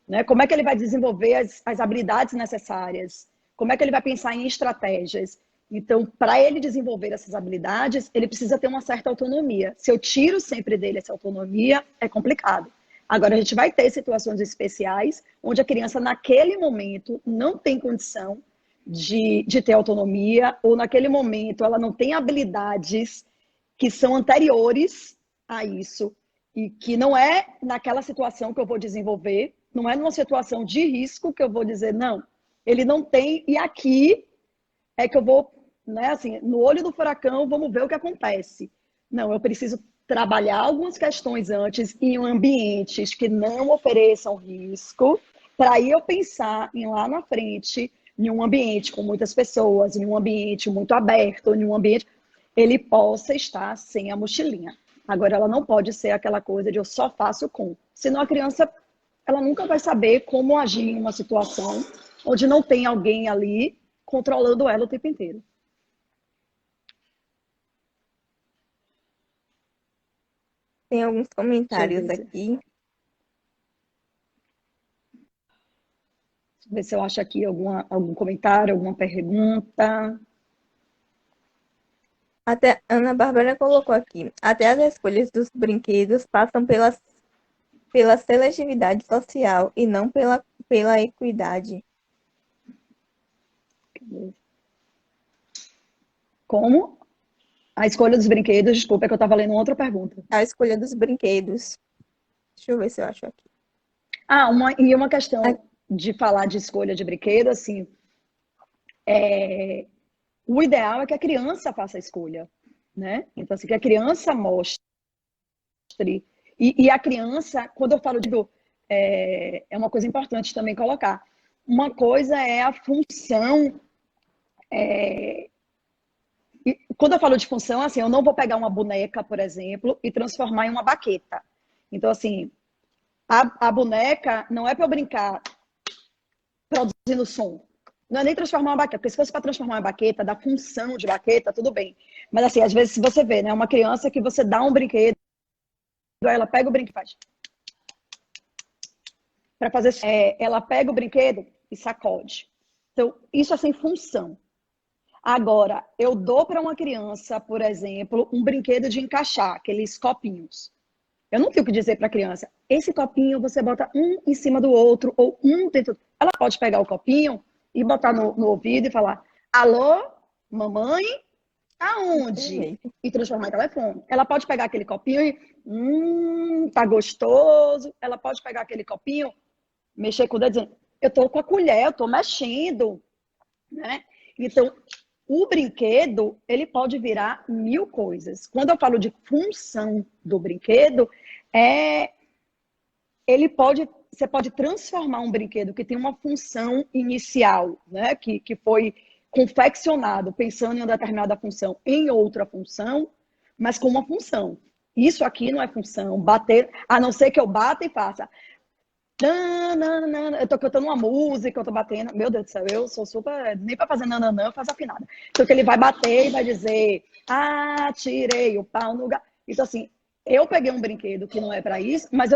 Né? Como é que ele vai desenvolver as habilidades necessárias? Como é que ele vai pensar em estratégias? Então, para ele desenvolver essas habilidades, ele precisa ter uma certa autonomia. Se eu tiro sempre dele essa autonomia, é complicado. Agora, a gente vai ter situações especiais onde a criança, naquele momento, não tem condição de ter autonomia, ou naquele momento ela não tem habilidades que são anteriores a isso, e que não é naquela situação que eu vou desenvolver, não é numa situação de risco que eu vou dizer, não, ele não tem, e aqui é que eu vou, né, assim, no olho do furacão, vamos ver o que acontece. Não, eu preciso trabalhar algumas questões antes em ambientes que não ofereçam risco, para aí eu pensar em lá na frente, em um ambiente com muitas pessoas, em um ambiente muito aberto, em um ambiente ele possa estar sem a mochilinha. Agora, ela não pode ser aquela coisa de eu só faço com. Senão a criança, ela nunca vai saber como agir em uma situação onde não tem alguém ali controlando ela o tempo inteiro. Tem alguns Deixa eu comentários ver, aqui. ver se eu acho aqui algum comentário, alguma pergunta. Até Ana Bárbara colocou aqui. Até as escolhas dos brinquedos passam pela seletividade social e não pela equidade. Como? A escolha dos brinquedos, desculpa, é que eu estava lendo outra pergunta. A escolha dos brinquedos. Deixa eu ver se eu acho aqui. E uma questão de falar de escolha de brinquedo, assim, o ideal é que a criança faça a escolha, né? Então, assim, que a criança mostre. E a criança, quando eu falo de é uma coisa importante também colocar. Uma coisa é a função. Quando eu falo de função, assim, eu não vou pegar uma boneca, por exemplo, e transformar em uma baqueta. Então, assim, a boneca não é para eu brincar produzindo som. Não é nem transformar uma baqueta, porque se fosse para transformar uma baqueta, da função de baqueta, tudo bem. Mas, assim, às vezes, se você vê, né, uma criança que você dá um brinquedo, ela pega o brinquedo e faz. Para fazer, ela pega o brinquedo e sacode. Então, isso é sem função. Agora, eu dou para uma criança, por exemplo, um brinquedo de encaixar, aqueles copinhos. Eu não tenho que dizer para a criança, esse copinho você bota um em cima do outro, ou um dentro. Ela pode pegar o copinho e botar no ouvido e falar, alô, mamãe, aonde? Perfeito. E transformar em telefone. Ela pode pegar aquele copinho e, tá gostoso. Ela pode pegar aquele copinho, mexer com o dedo, dizendo, eu tô com a colher, eu tô mexendo, né? Então, o brinquedo, ele pode virar mil coisas. Quando eu falo de função do brinquedo, você pode transformar um brinquedo que tem uma função inicial, né? Que foi confeccionado pensando em uma determinada função em outra função, mas com uma função. Isso aqui não é função, bater, a não ser que eu bata e faça. Eu tô cantando uma música, eu tô batendo. Meu Deus do céu, eu sou super. Nem pra fazer nananã, eu faço afinada. Então, que ele vai bater e vai dizer: ah, tirei o pau no gato. Então, assim, eu peguei um brinquedo que não é pra isso, mas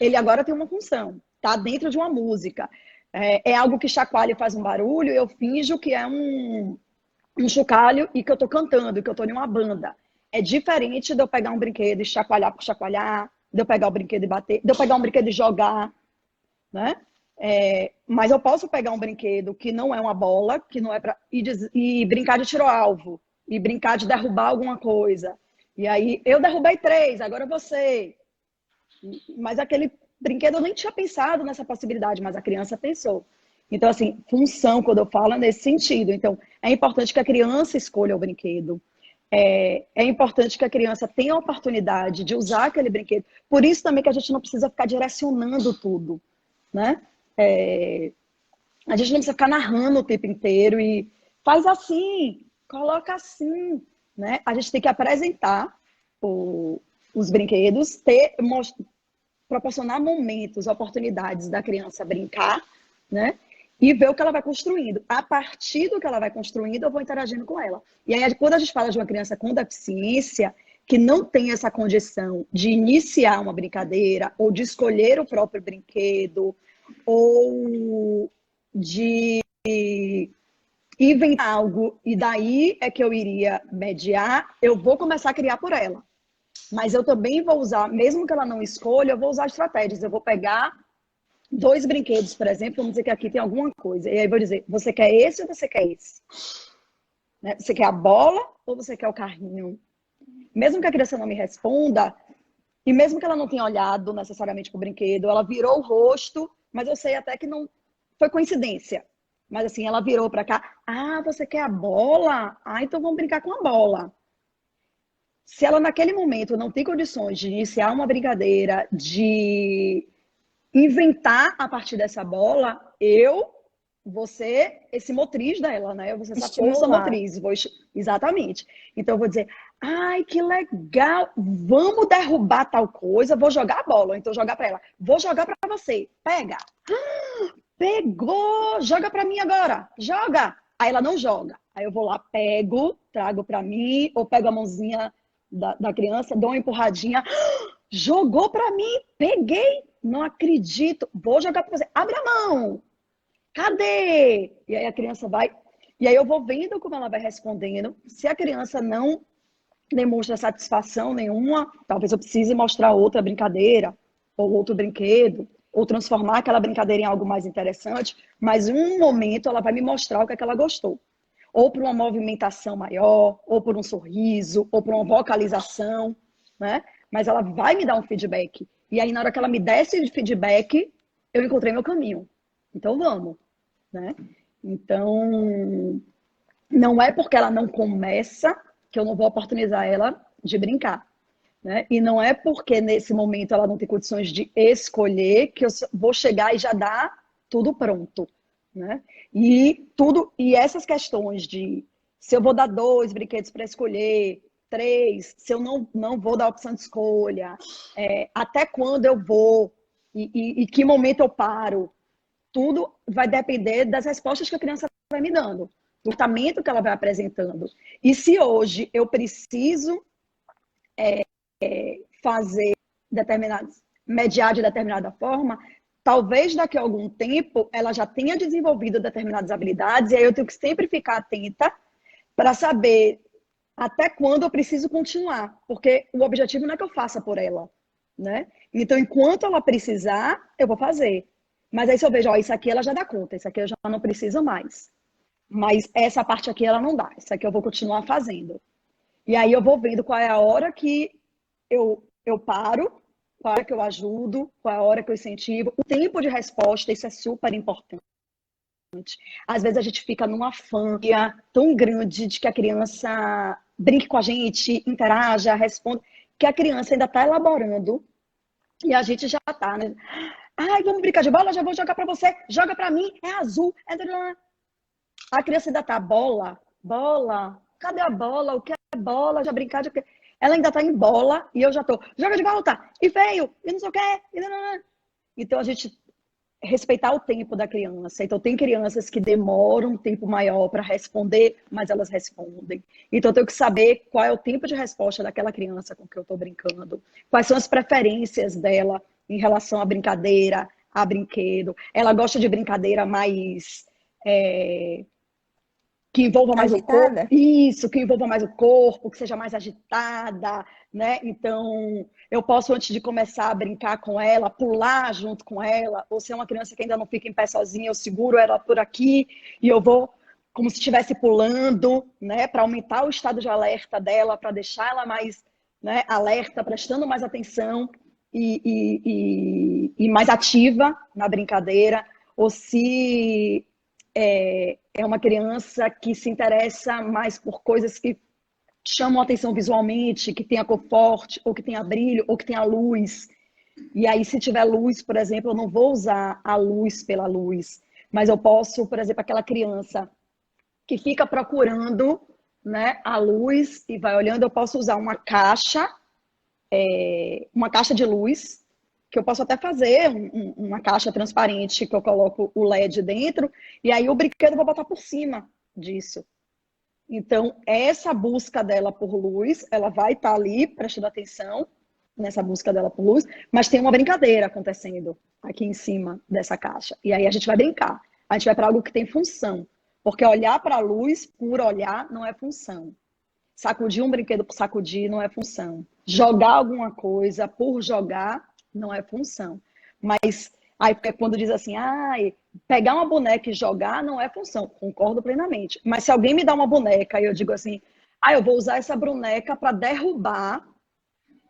ele agora tem uma função. Tá dentro de uma música. É algo que chacoalha e faz um barulho, eu finjo que é um chocalho e que eu tô cantando, que eu tô em uma banda. É diferente de eu pegar um brinquedo e chacoalhar por chacoalhar, de eu pegar o brinquedo e bater, de eu pegar um brinquedo e jogar, né? Mas eu posso pegar um brinquedo que não é uma bola, que não é para e brincar de tiro-alvo, e brincar de derrubar alguma coisa. E aí, eu derrubei 3, agora você. Mas aquele brinquedo eu nem tinha pensado nessa possibilidade, mas a criança pensou. Então, assim, função, quando eu falo, é nesse sentido. Então, é importante que a criança escolha o brinquedo. É importante que a criança tenha a oportunidade de usar aquele brinquedo. Por isso também que a gente não precisa ficar direcionando tudo, né? A gente não precisa ficar narrando o tempo inteiro e faz assim, coloca assim, né? A gente tem que apresentar os brinquedos, proporcionar momentos, oportunidades da criança brincar, né? E ver o que ela vai construindo. A partir do que ela vai construindo, eu vou interagindo com ela. E aí, quando a gente fala de uma criança com deficiência, que não tem essa condição de iniciar uma brincadeira, ou de escolher o próprio brinquedo, ou de inventar algo, e daí é que eu iria mediar, eu vou começar a criar por ela. Mas eu também vou usar, mesmo que ela não escolha, eu vou usar estratégias. Eu vou pegar dois brinquedos, por exemplo, vamos dizer que aqui tem alguma coisa. E aí eu vou dizer, você quer esse ou você quer esse? Né? Você quer a bola ou você quer o carrinho? Mesmo que a criança não me responda, e mesmo que ela não tenha olhado necessariamente para o brinquedo, ela virou o rosto, mas eu sei até que não foi coincidência. Mas assim, ela virou para cá. Ah, você quer a bola? Ah, então vamos brincar com a bola. Se ela naquele momento não tem condições de iniciar uma brincadeira, de inventar a partir dessa bola, eu vou ser esse motriz dela, né? Eu vou ser essa força Estimular. motriz. Exatamente. Então eu vou dizer, ai, que legal, vamos derrubar tal coisa, vou jogar a bola. Então jogar para ela, vou jogar para você, pega. Pegou, joga para mim agora, joga. Aí ela não joga. Aí eu vou lá, pego, trago para mim, ou pego a mãozinha da criança, dou uma empurradinha, jogou para mim, peguei, não acredito, vou jogar para você, abre a mão, cadê? E aí a criança vai, e aí eu vou vendo como ela vai respondendo. Se a criança não demonstra satisfação nenhuma, talvez eu precise mostrar outra brincadeira, ou outro brinquedo, ou transformar aquela brincadeira em algo mais interessante, mas em um momento ela vai me mostrar o que é que ela gostou. Ou por uma movimentação maior, ou por um sorriso, ou por uma vocalização, né? Mas ela vai me dar um feedback. E aí, na hora que ela me der esse feedback, eu encontrei meu caminho. Então, vamos, né? Então, não é porque ela não começa que eu não vou oportunizar ela de brincar. Né? E não é porque nesse momento ela não tem condições de escolher que eu vou chegar e já dar tudo pronto. Né? E essas questões de se eu vou dar 2 brinquedos para escolher, 3, se eu não vou dar opção de escolha, até quando eu vou e que momento eu paro, tudo vai depender das respostas que a criança vai me dando, do comportamento que ela vai apresentando. E se hoje eu preciso fazer determinados, mediar de determinada forma, talvez daqui a algum tempo ela já tenha desenvolvido determinadas habilidades, e aí eu tenho que sempre ficar atenta para saber até quando eu preciso continuar, porque o objetivo não é que eu faça por ela, né? Então, enquanto ela precisar, eu vou fazer. Mas aí se eu vejo, ó, isso aqui ela já dá conta, isso aqui eu já não preciso mais. Mas essa parte aqui ela não dá, isso aqui eu vou continuar fazendo. E aí eu vou vendo qual é a hora que eu paro, qual é a hora que eu ajudo, qual é a hora que eu incentivo. O tempo de resposta, isso é super importante. Às vezes a gente fica numa fã tão grande de que a criança brinque com a gente, interaja, responda, que a criança ainda está elaborando e a gente já está, né? Ai, vamos brincar de bola? Já vou jogar para você. Joga para mim, é azul. A criança ainda está bola, bola. Cadê a bola? O que é bola? Já brincar de... Ela ainda está em bola e eu já estou. Joga de volta! E veio! E não sei o quê! Então a gente respeitar o tempo da criança. Então tem crianças que demoram um tempo maior para responder, mas elas respondem. Então eu tenho que saber qual é o tempo de resposta daquela criança com que eu estou brincando. Quais são as preferências dela em relação à brincadeira, a brinquedo. Ela gosta de brincadeira mais... que envolva mais o corpo, Agitada? isso, que envolva mais o corpo, que seja mais agitada, né? Então, eu posso, antes de começar a brincar com ela, pular junto com ela, ou se é uma criança que ainda não fica em pé sozinha, eu seguro ela por aqui e eu vou como se estivesse pulando, né? Para aumentar o estado de alerta dela, para deixar ela mais, né, alerta, prestando mais atenção e mais ativa na brincadeira, ou se é uma criança que se interessa mais por coisas que chamam a atenção visualmente, que tenha cor forte, ou que tenha brilho, ou que tenha luz. E aí, se tiver luz, por exemplo, eu não vou usar a luz pela luz, mas eu posso, por exemplo, aquela criança que fica procurando, né, a luz e vai olhando, eu posso usar uma caixa de luz, que eu posso até fazer uma caixa transparente que eu coloco o LED dentro, e aí o brinquedo eu vou botar por cima disso. Então, essa busca dela por luz, ela vai estar ali prestando atenção nessa busca dela por luz, mas tem uma brincadeira acontecendo aqui em cima dessa caixa. E aí a gente vai brincar. A gente vai para algo que tem função. Porque olhar para a luz por olhar não é função. Sacudir um brinquedo por sacudir não é função. Jogar alguma coisa por jogar não é função. Mas Aí, porque quando diz assim, pegar uma boneca e jogar não é função, concordo plenamente. Mas se alguém me dá uma boneca e eu digo assim, eu vou usar essa boneca para derrubar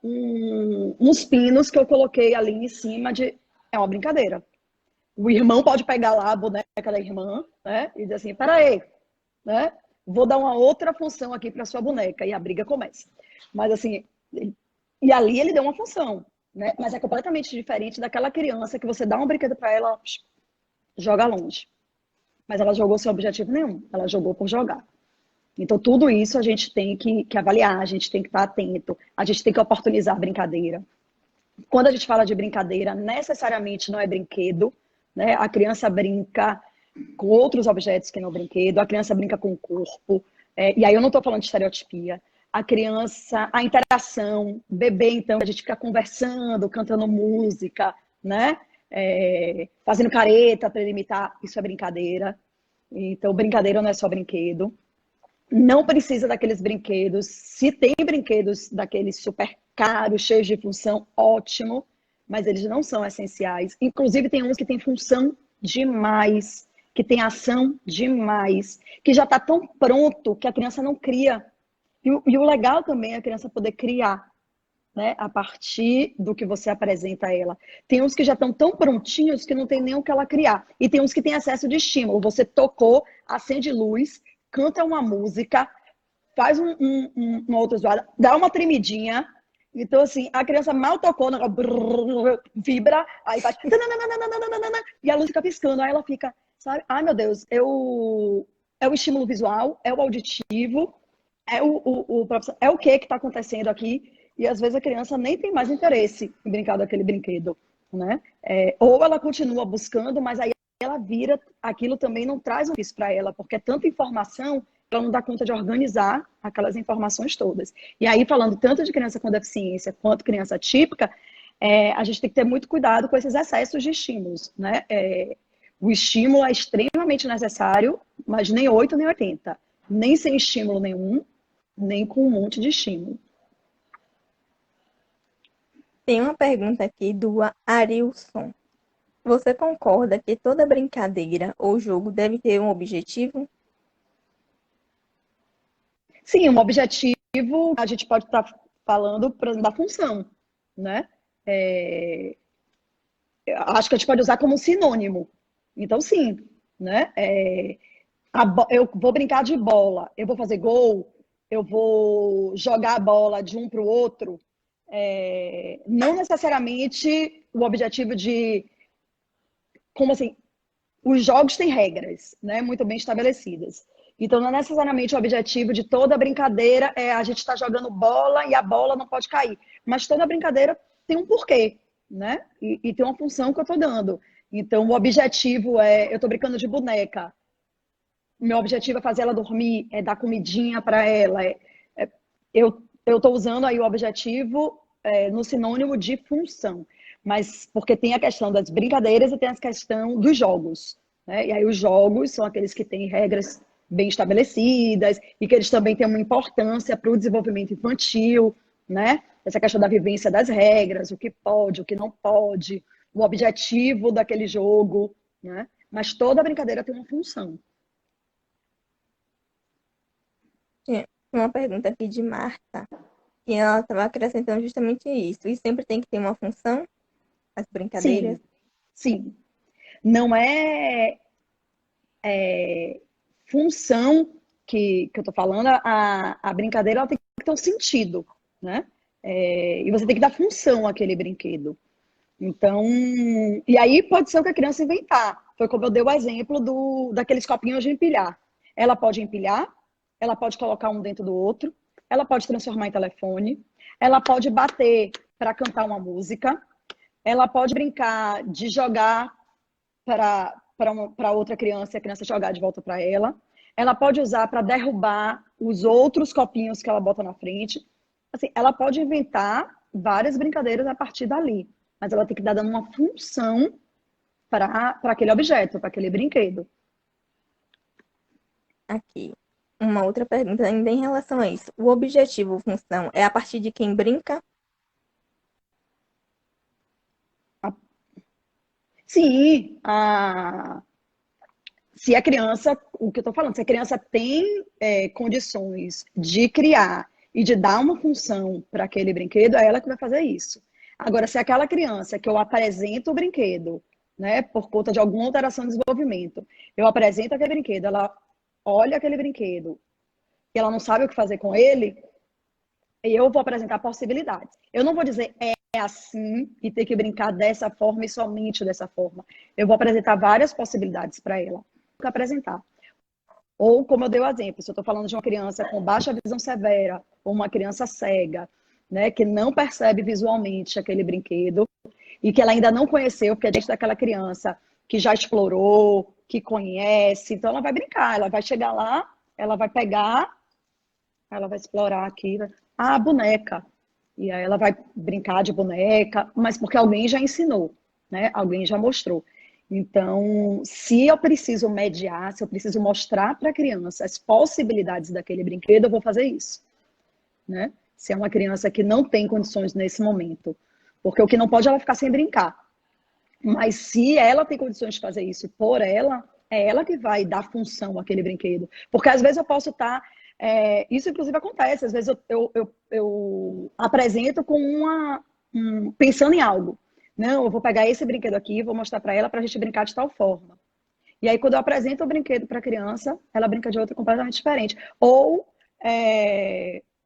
uns pinos que eu coloquei ali em cima de. É uma brincadeira. O irmão pode pegar lá a boneca da irmã, né? E dizer assim, peraí, né? Vou dar uma outra função aqui para sua boneca. E a briga começa. Mas assim, e ali ele deu uma função, né? Mas é completamente diferente daquela criança que você dá um brinquedo para ela, joga longe. Mas ela jogou sem objetivo nenhum. Ela jogou por jogar. Então, tudo isso a gente tem que avaliar, a gente tem que estar atento, a gente tem que oportunizar a brincadeira. Quando a gente fala de brincadeira, necessariamente não é brinquedo, né? A criança brinca com outros objetos que não brinquedo, a criança brinca com o corpo, e aí eu não estou falando de estereotipia. A criança, a interação, bebê, então, a gente fica conversando, cantando música, né? Fazendo careta para imitar, isso é brincadeira. Então, brincadeira não é só brinquedo. Não precisa daqueles brinquedos. Se tem brinquedos daqueles super caros, cheios de função, ótimo, mas eles não são essenciais. Inclusive, tem uns que têm função demais, que tem ação demais, que já está tão pronto que a criança não cria. E o legal também é a criança poder criar, né, a partir do que você apresenta a ela. Tem uns que já estão tão prontinhos que não tem nem o que ela criar. E tem uns que têm excesso de estímulo. Você tocou, acende luz, canta uma música, faz uma outra zoada, dá uma tremidinha. Então, assim, a criança mal tocou, vibra, aí faz. E a luz fica piscando, aí ela fica, sabe? Ai, meu Deus, é o estímulo visual, é o auditivo, é o que está acontecendo aqui. E às vezes a criança nem tem mais interesse em brincar daquele brinquedo, né? Ou ela continua buscando, mas aí ela vira, aquilo também não traz um isso para ela, porque é tanta informação, ela não dá conta de organizar aquelas informações todas. E aí, falando tanto de criança com deficiência quanto criança típica, a gente tem que ter muito cuidado com esses excessos de estímulos, né? O estímulo é extremamente necessário, mas nem 8 nem 80. Nem sem estímulo nenhum, nem com um monte de estímulo. Tem uma pergunta aqui do Arilson. Você concorda que toda brincadeira ou jogo deve ter um objetivo? Sim, um objetivo, a gente pode estar falando da função, né? Acho que a gente pode usar como um sinônimo. Então, sim, né? Eu vou brincar de bola, eu vou fazer gol, eu vou jogar a bola de um para o outro. Não necessariamente o objetivo de, como assim, os jogos têm regras, né, muito bem estabelecidas. Então, não é necessariamente o objetivo de toda brincadeira a gente estar jogando bola e a bola não pode cair. Mas toda brincadeira tem um porquê, né? E tem uma função que eu estou dando. Então, o objetivo eu estou brincando de boneca. Meu objetivo é fazer ela dormir, é dar comidinha para ela. Eu estou usando aí o objetivo no sinônimo de função. Mas porque tem a questão das brincadeiras e tem a questão dos jogos, né? E aí os jogos são aqueles que têm regras bem estabelecidas e que eles também têm uma importância para o desenvolvimento infantil, né? Essa questão da vivência das regras, o que pode, o que não pode, o objetivo daquele jogo, né? Mas toda brincadeira tem uma função. Tinha uma pergunta aqui de Marta, e ela estava acrescentando justamente isso. E sempre tem que ter uma função, as brincadeiras. Sim, sim. Não função que eu tô falando, a brincadeira ela tem que ter um sentido, né? E você tem que dar função àquele brinquedo. Então, e aí pode ser o que a criança inventar. Foi como eu dei o exemplo daqueles copinhos de empilhar. Ela pode empilhar, ela pode colocar um dentro do outro, ela pode transformar em telefone, ela pode bater para cantar uma música, ela pode brincar de jogar para outra criança e a criança jogar de volta para ela. Ela pode usar para derrubar os outros copinhos que ela bota na frente. Assim, ela pode inventar várias brincadeiras a partir dali, mas ela tem que dar dando uma função para aquele objeto, para aquele brinquedo. Aqui. Uma outra pergunta ainda em relação a isso. O objetivo, função, é a partir de quem brinca? Sim, se a criança, o que eu estou falando, se a criança tem condições de criar e de dar uma função para aquele brinquedo, é ela que vai fazer isso. Agora, se aquela criança que eu apresento o brinquedo, né, por conta de alguma alteração de desenvolvimento, eu apresento aquele brinquedo, ela olha aquele brinquedo e ela não sabe o que fazer com ele, eu vou apresentar possibilidades. Eu não vou dizer é assim e ter que brincar dessa forma e somente dessa forma. Eu vou apresentar várias possibilidades para ela. Apresentar. Ou, como eu dei o exemplo, se eu estou falando de uma criança com baixa visão severa, ou uma criança cega, né, que não percebe visualmente aquele brinquedo e que ela ainda não conheceu, porque é dentro daquela criança que já explorou, que conhece, então ela vai brincar, ela vai chegar lá, ela vai pegar, ela vai explorar aqui, a boneca. E aí ela vai brincar de boneca, mas porque alguém já ensinou, né? Alguém já mostrou. Então, se eu preciso mediar, se eu preciso mostrar para a criança as possibilidades daquele brinquedo, eu vou fazer isso, né? Se é uma criança que não tem condições nesse momento. Porque o que não pode é ela ficar sem brincar. Mas se ela tem condições de fazer isso por ela, é ela que vai dar função àquele brinquedo. Porque às vezes eu posso estar. Isso inclusive acontece, às vezes eu apresento com pensando em algo. Não, eu vou pegar esse brinquedo aqui e vou mostrar para ela para a gente brincar de tal forma. E aí, quando eu apresento o brinquedo para a criança, ela brinca de outra completamente diferente. Ou,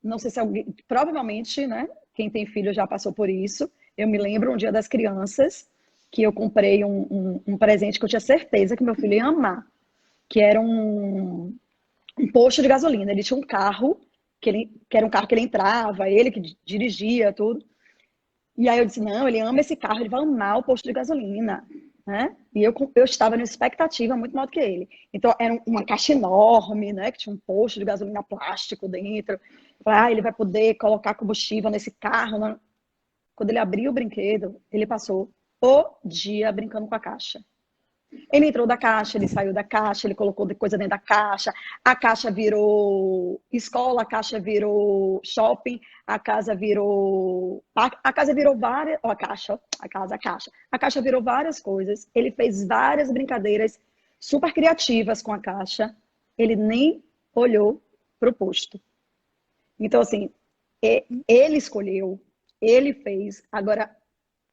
não sei se alguém, provavelmente, né? Quem tem filho já passou por isso. Eu me lembro um dia das crianças que eu comprei um presente que eu tinha certeza que meu filho ia amar, que era um posto de gasolina. Ele tinha um carro, que era um carro que ele entrava, ele que dirigia tudo. E aí eu disse, não, ele ama esse carro, ele vai amar o posto de gasolina, né? E eu estava numa expectativa muito maior do que ele. Então, era uma caixa enorme, né? Que tinha um posto de gasolina plástico dentro. Ele vai poder colocar combustível nesse carro, né? Quando ele abriu o brinquedo, ele passou o dia brincando com a caixa. Ele entrou da caixa, ele saiu da caixa, ele colocou coisa dentro da caixa, a caixa virou escola, a caixa virou shopping, a casa virou. A casa virou várias. Ó, a caixa virou várias coisas. Ele fez várias brincadeiras super criativas com a caixa. Ele nem olhou para o posto. Então, assim, ele escolheu, ele fez. Agora,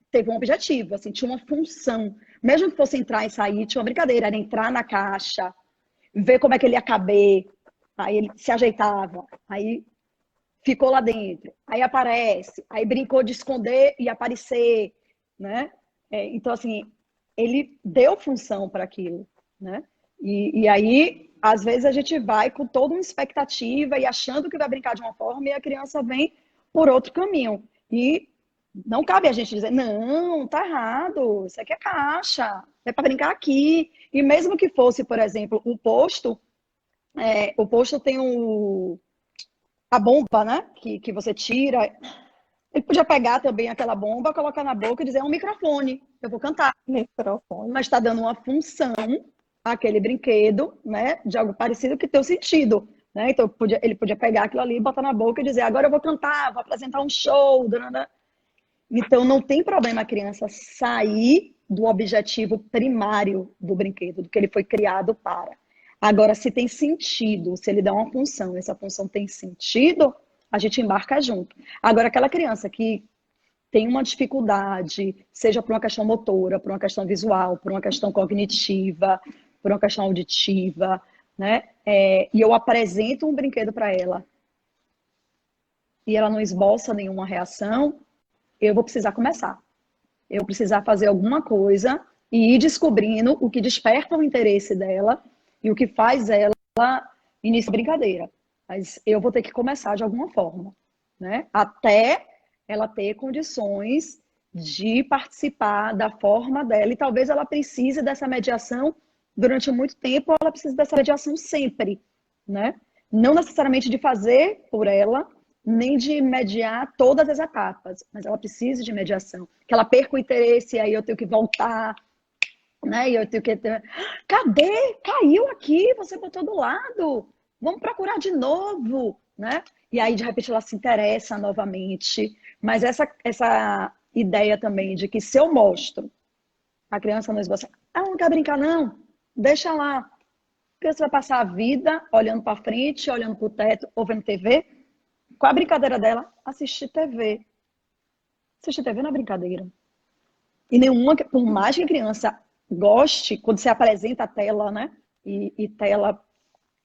teve um objetivo, assim, tinha uma função. Mesmo que fosse entrar e sair, tinha uma brincadeira, era entrar na caixa, ver como é que ele ia caber, aí ele se ajeitava, aí ficou lá dentro, aí aparece, aí brincou de esconder e aparecer, né? Então, assim, ele deu função para aquilo, né? E aí, às vezes, a gente vai com toda uma expectativa e achando que vai brincar de uma forma e a criança vem por outro caminho. E não cabe a gente dizer, não, tá errado, isso aqui é caixa, é para brincar aqui. E mesmo que fosse, por exemplo, o posto tem a bomba, né? Que você tira. Ele podia pegar também aquela bomba, colocar na boca e dizer, é um microfone, eu vou cantar. Microfone. Mas está dando uma função àquele brinquedo, né? De algo parecido que tem o sentido. Né? Então ele podia pegar aquilo ali, botar na boca e dizer, agora eu vou cantar, vou apresentar um show. Então, não tem problema a criança sair do objetivo primário do brinquedo, do que ele foi criado para. Agora, se tem sentido, se ele dá uma função, essa função tem sentido, a gente embarca junto. Agora, aquela criança que tem uma dificuldade, seja por uma questão motora, por uma questão visual, por uma questão cognitiva, por uma questão auditiva, né? E eu apresento um brinquedo para ela e ela não esboça nenhuma reação, eu vou precisar começar. Eu vou precisar fazer alguma coisa e ir descobrindo o que desperta o interesse dela e o que faz ela iniciar a brincadeira. Mas eu vou ter que começar de alguma forma, né? Até ela ter condições de participar da forma dela. E talvez ela precise dessa mediação durante muito tempo, ou ela precise dessa mediação sempre, né? Não necessariamente de fazer por ela, nem de mediar todas as etapas, mas ela precisa de mediação. Que ela perca o interesse, aí eu tenho que voltar, né? E eu tenho que... Cadê? Caiu aqui, você botou do lado. Vamos procurar de novo, né? E aí, de repente, ela se interessa novamente. Mas essa ideia também de que se eu mostro A criança não esboça. Ah, não quer brincar, não? Deixa lá. A criança vai passar a vida olhando para frente, olhando para o teto, ou vendo TV. Qual a brincadeira dela? Assistir TV. Assistir TV não é brincadeira. E nenhuma, por mais que a criança goste, quando você apresenta a tela, né? E tela,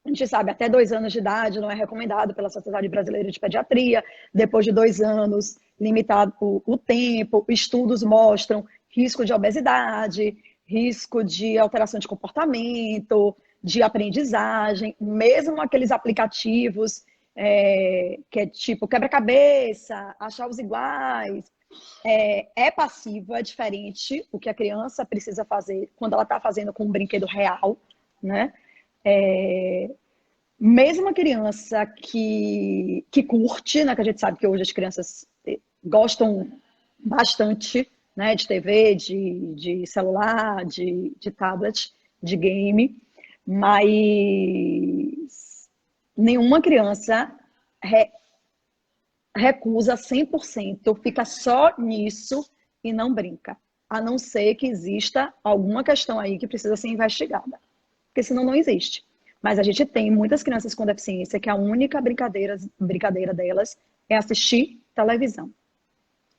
a gente sabe, até 2 anos de idade não é recomendado pela Sociedade Brasileira de Pediatria. Depois de 2 anos, limitado o tempo. Estudos mostram risco de obesidade, risco de alteração de comportamento, de aprendizagem, mesmo aqueles aplicativos que é tipo quebra-cabeça, achar os iguais, é passivo, é diferente o que a criança precisa fazer quando ela está fazendo com um brinquedo real, né? Mesmo a criança que curte, né? Que a gente sabe que hoje as crianças gostam bastante, né? De TV, de celular, de tablet, de game, mas nenhuma criança recusa 100%, fica só nisso e não brinca. A não ser que exista alguma questão aí que precisa ser investigada. Porque senão não existe. Mas a gente tem muitas crianças com deficiência que a única brincadeira delas é assistir televisão.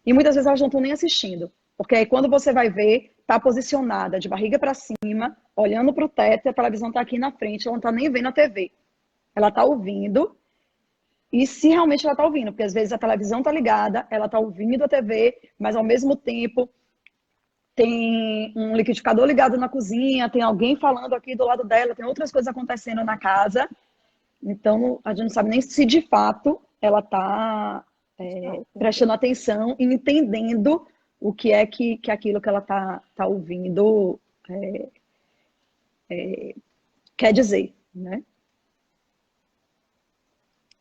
E muitas vezes elas não estão nem assistindo. Porque aí quando você vai ver, está posicionada de barriga para cima, olhando para o teto e a televisão está aqui na frente, ela não está nem vendo a TV. Ela está ouvindo. E se realmente ela está ouvindo, porque às vezes a televisão está ligada, ela está ouvindo a TV, mas ao mesmo tempo tem um liquidificador ligado na cozinha, tem alguém falando aqui do lado dela, tem outras coisas acontecendo na casa. Então, a gente não sabe nem se de fato ela está prestando atenção e entendendo o que é que aquilo que ela está ouvindo quer dizer, né?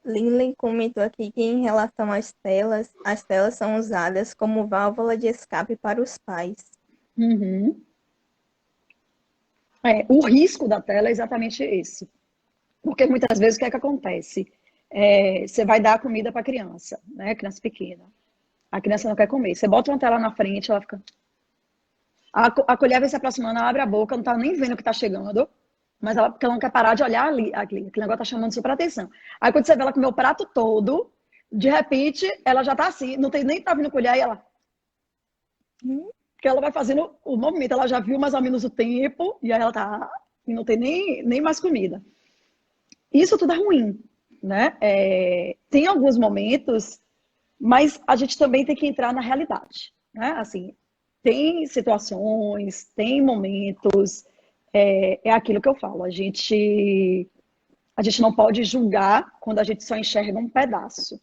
Linley comentou aqui que em relação às telas são usadas como válvula de escape para os pais. Uhum. O risco da tela é exatamente esse. Porque muitas vezes o que é que acontece? Você vai dar comida para a criança, né? Criança pequena. A criança não quer comer. Você bota uma tela na frente, ela fica. A colher vai se aproximando, ela abre a boca, não tá nem vendo o que está chegando, mas porque ela não quer parar de olhar ali. Aquele negócio tá chamando super atenção. Aí quando você vê ela comer o prato todo, de repente, ela já tá assim, não tem nem tá vindo colher, e ela. Porque ela vai fazendo o movimento, ela já viu mais ou menos o tempo, e aí ela tá. E não tem nem mais comida. Isso tudo é ruim, né? Tem alguns momentos, mas a gente também tem que entrar na realidade, né? Assim, tem situações, tem momentos, é aquilo que eu falo, a gente não pode julgar quando a gente só enxerga um pedaço.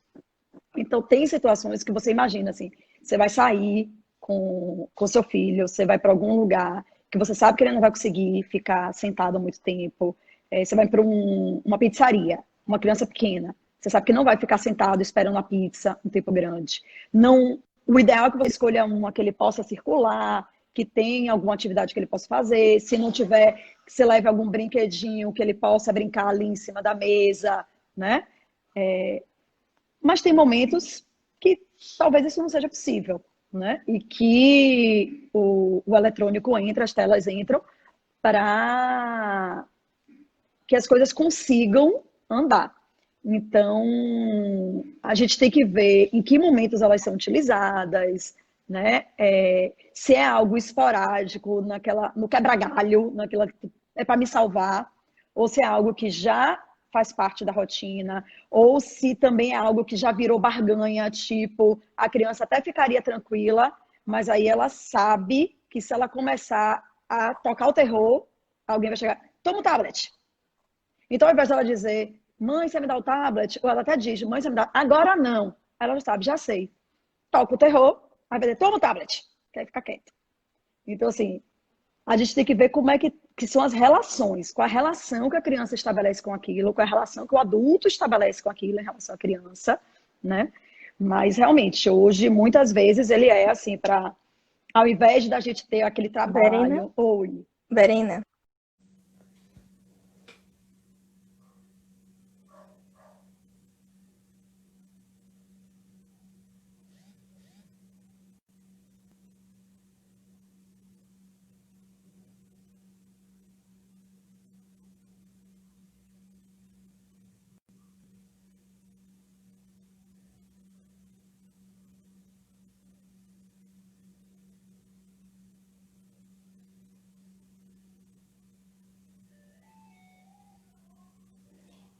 Então, tem situações que você imagina, assim, você vai sair com seu filho, você vai para algum lugar que você sabe que ele não vai conseguir ficar sentado há muito tempo, você vai para uma pizzaria, uma criança pequena, você sabe que não vai ficar sentado esperando a pizza um tempo grande. Não, o ideal é que você escolha uma que ele possa circular, que tenha alguma atividade que ele possa fazer, se não tiver, que você leve algum brinquedinho que ele possa brincar ali em cima da mesa, né? Mas tem momentos que talvez isso não seja possível, né? E que o eletrônico entra, as telas entram para que as coisas consigam andar. Então, a gente tem que ver em que momentos elas são utilizadas, né? Se é algo esporádico, no quebra-galho, naquela é para me salvar, ou se é algo que já faz parte da rotina, ou se também é algo que já virou barganha, tipo, a criança até ficaria tranquila, mas aí ela sabe que se ela começar a tocar o terror, alguém vai chegar, toma o tablet. Então, ao invés dela dizer, mãe, você me dá o tablet? Ou ela até diz, mãe, você me dá. Agora não. Ela já sabe, já sei. Toca o terror, aí vai dizer, toma o tablet. Quer ficar quieto. Então, assim, a gente tem que ver como é que são as relações, qual a relação que a criança estabelece com aquilo, qual a relação que o adulto estabelece com aquilo em relação à criança, né? Mas, realmente, hoje, muitas vezes, ele é assim, para ao invés da gente ter aquele Verena, trabalho, oi. Verena,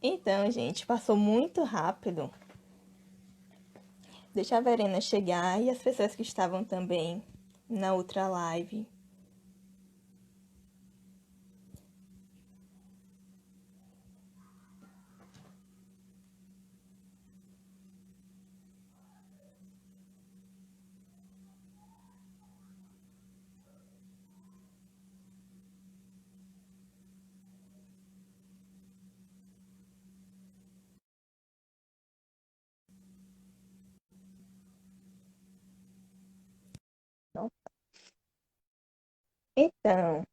Então, gente, passou muito rápido. Deixa a Verena chegar e as pessoas que estavam também na outra live. Então,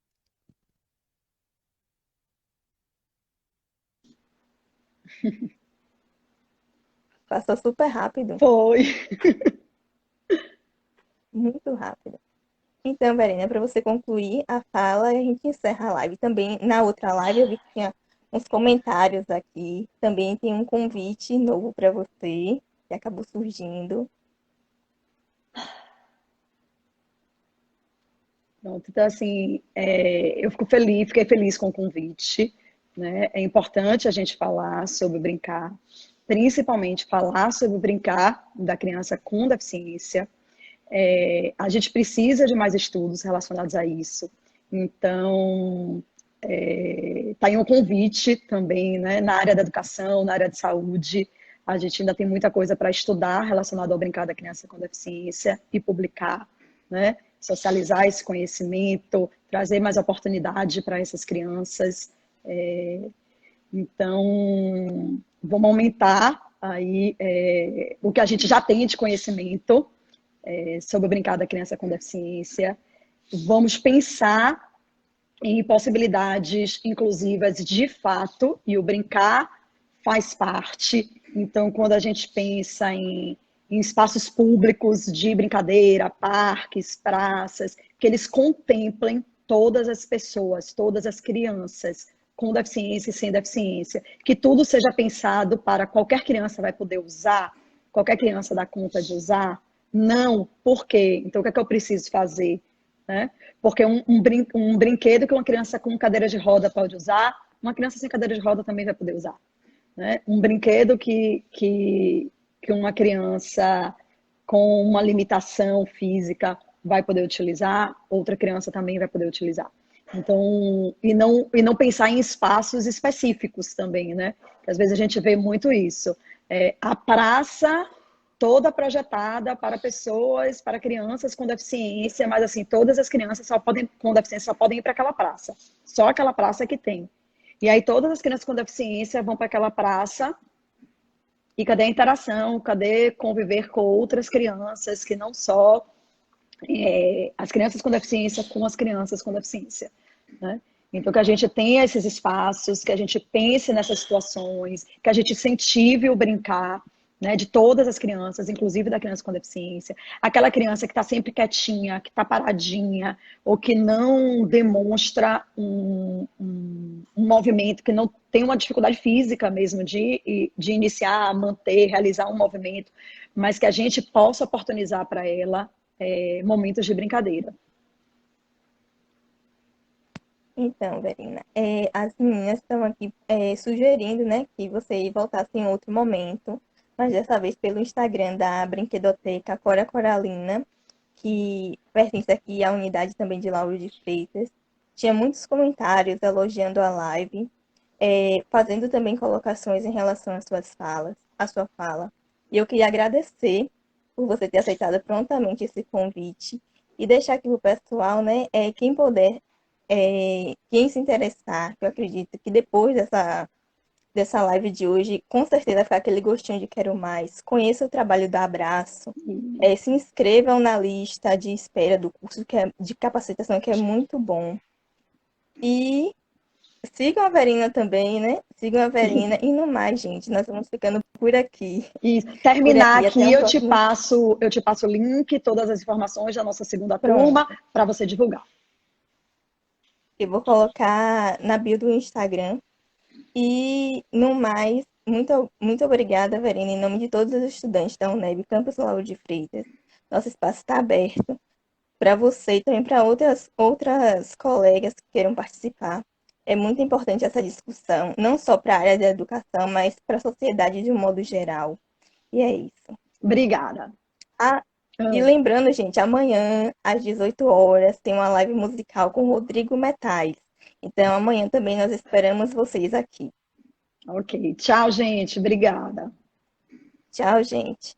passou super rápido, Foi. muito rápido. Então, Verena, para você concluir a fala, a gente encerra a live. Também na outra live eu vi que tinha uns comentários aqui. Também tem um convite novo para você, que acabou surgindo. Pronto, então, assim, eu fiquei feliz com o convite, né? É importante a gente falar sobre brincar, principalmente falar sobre o brincar da criança com deficiência. A gente precisa de mais estudos relacionados a isso. Então, tá aí um convite também, né? Na área da educação, na área de saúde, a gente ainda tem muita coisa para estudar relacionada ao brincar da criança com deficiência e publicar, né? Socializar esse conhecimento, trazer mais oportunidade para essas crianças. Então, vamos aumentar aí o que a gente já tem de conhecimento sobre o brincar da criança com deficiência. Vamos pensar em possibilidades inclusivas de fato, e o brincar faz parte. Então, quando a gente pensa em espaços públicos de brincadeira, parques, praças, que eles contemplem todas as pessoas, todas as crianças, com deficiência e sem deficiência, que tudo seja pensado para qualquer criança vai poder usar, qualquer criança dá conta de usar. Não, por quê? Então, o que é que eu preciso fazer? Né? Porque um brinquedo que uma criança com cadeira de roda pode usar, uma criança sem cadeira de roda também vai poder usar. Né? Um brinquedo que uma criança com uma limitação física vai poder utilizar, outra criança também vai poder utilizar. Então, e não pensar em espaços específicos também, né? Porque às vezes a gente vê muito isso. A praça toda projetada para pessoas, para crianças com deficiência, mas assim, todas as crianças com deficiência só podem ir para aquela praça. Só aquela praça que tem. E aí todas as crianças com deficiência vão para aquela praça e cadê a interação? Cadê conviver com outras crianças que não só as crianças com deficiência com as crianças com deficiência, né? Então, que a gente tenha esses espaços, que a gente pense nessas situações, que a gente incentive o brincar, né, de todas as crianças, inclusive da criança com deficiência. Aquela criança que está sempre quietinha, que está paradinha, ou que não demonstra um movimento, que não tem uma dificuldade física mesmo de iniciar, manter, realizar um movimento, mas que a gente possa oportunizar para ela momentos de brincadeira. Então, Verena, as meninas estão aqui sugerindo, né, que você voltasse em outro momento, mas dessa vez pelo Instagram da Brinquedoteca Cora Coralina, que pertence aqui à unidade também de Lauro de Freitas. Tinha muitos comentários elogiando a live, fazendo também colocações em relação às suas falas, à sua fala. E eu queria agradecer por você ter aceitado prontamente esse convite e deixar aqui para o pessoal, né, quem puder, quem se interessar, que eu acredito que depois dessa live de hoje, com certeza vai ficar aquele gostinho de quero mais. Conheça o trabalho da Abraço, se inscrevam na lista de espera do curso de capacitação, que é muito bom. E sigam a Verina também, né? Sigam a Verina. E no mais, gente, nós vamos ficando por aqui. E Por terminar aqui, até aqui, um eu próximo. te passo o link, todas as informações da nossa segunda turma, Pronto. para você divulgar. Eu vou colocar na bio do Instagram. E, no mais, muito obrigada, Verena, em nome de todos os estudantes da UNEB Campus Lauro de Freitas. Nosso espaço está aberto para você e também para outras colegas que queiram participar. É muito importante essa discussão, não só para a área da educação, mas para a sociedade de um modo geral. E é isso. Obrigada. Ah, e Ah, lembrando, gente, amanhã, às 18 horas, tem uma live musical com Rodrigo Metais. Então, amanhã também nós esperamos vocês aqui. ok. Tchau, gente. Obrigada. Tchau, gente.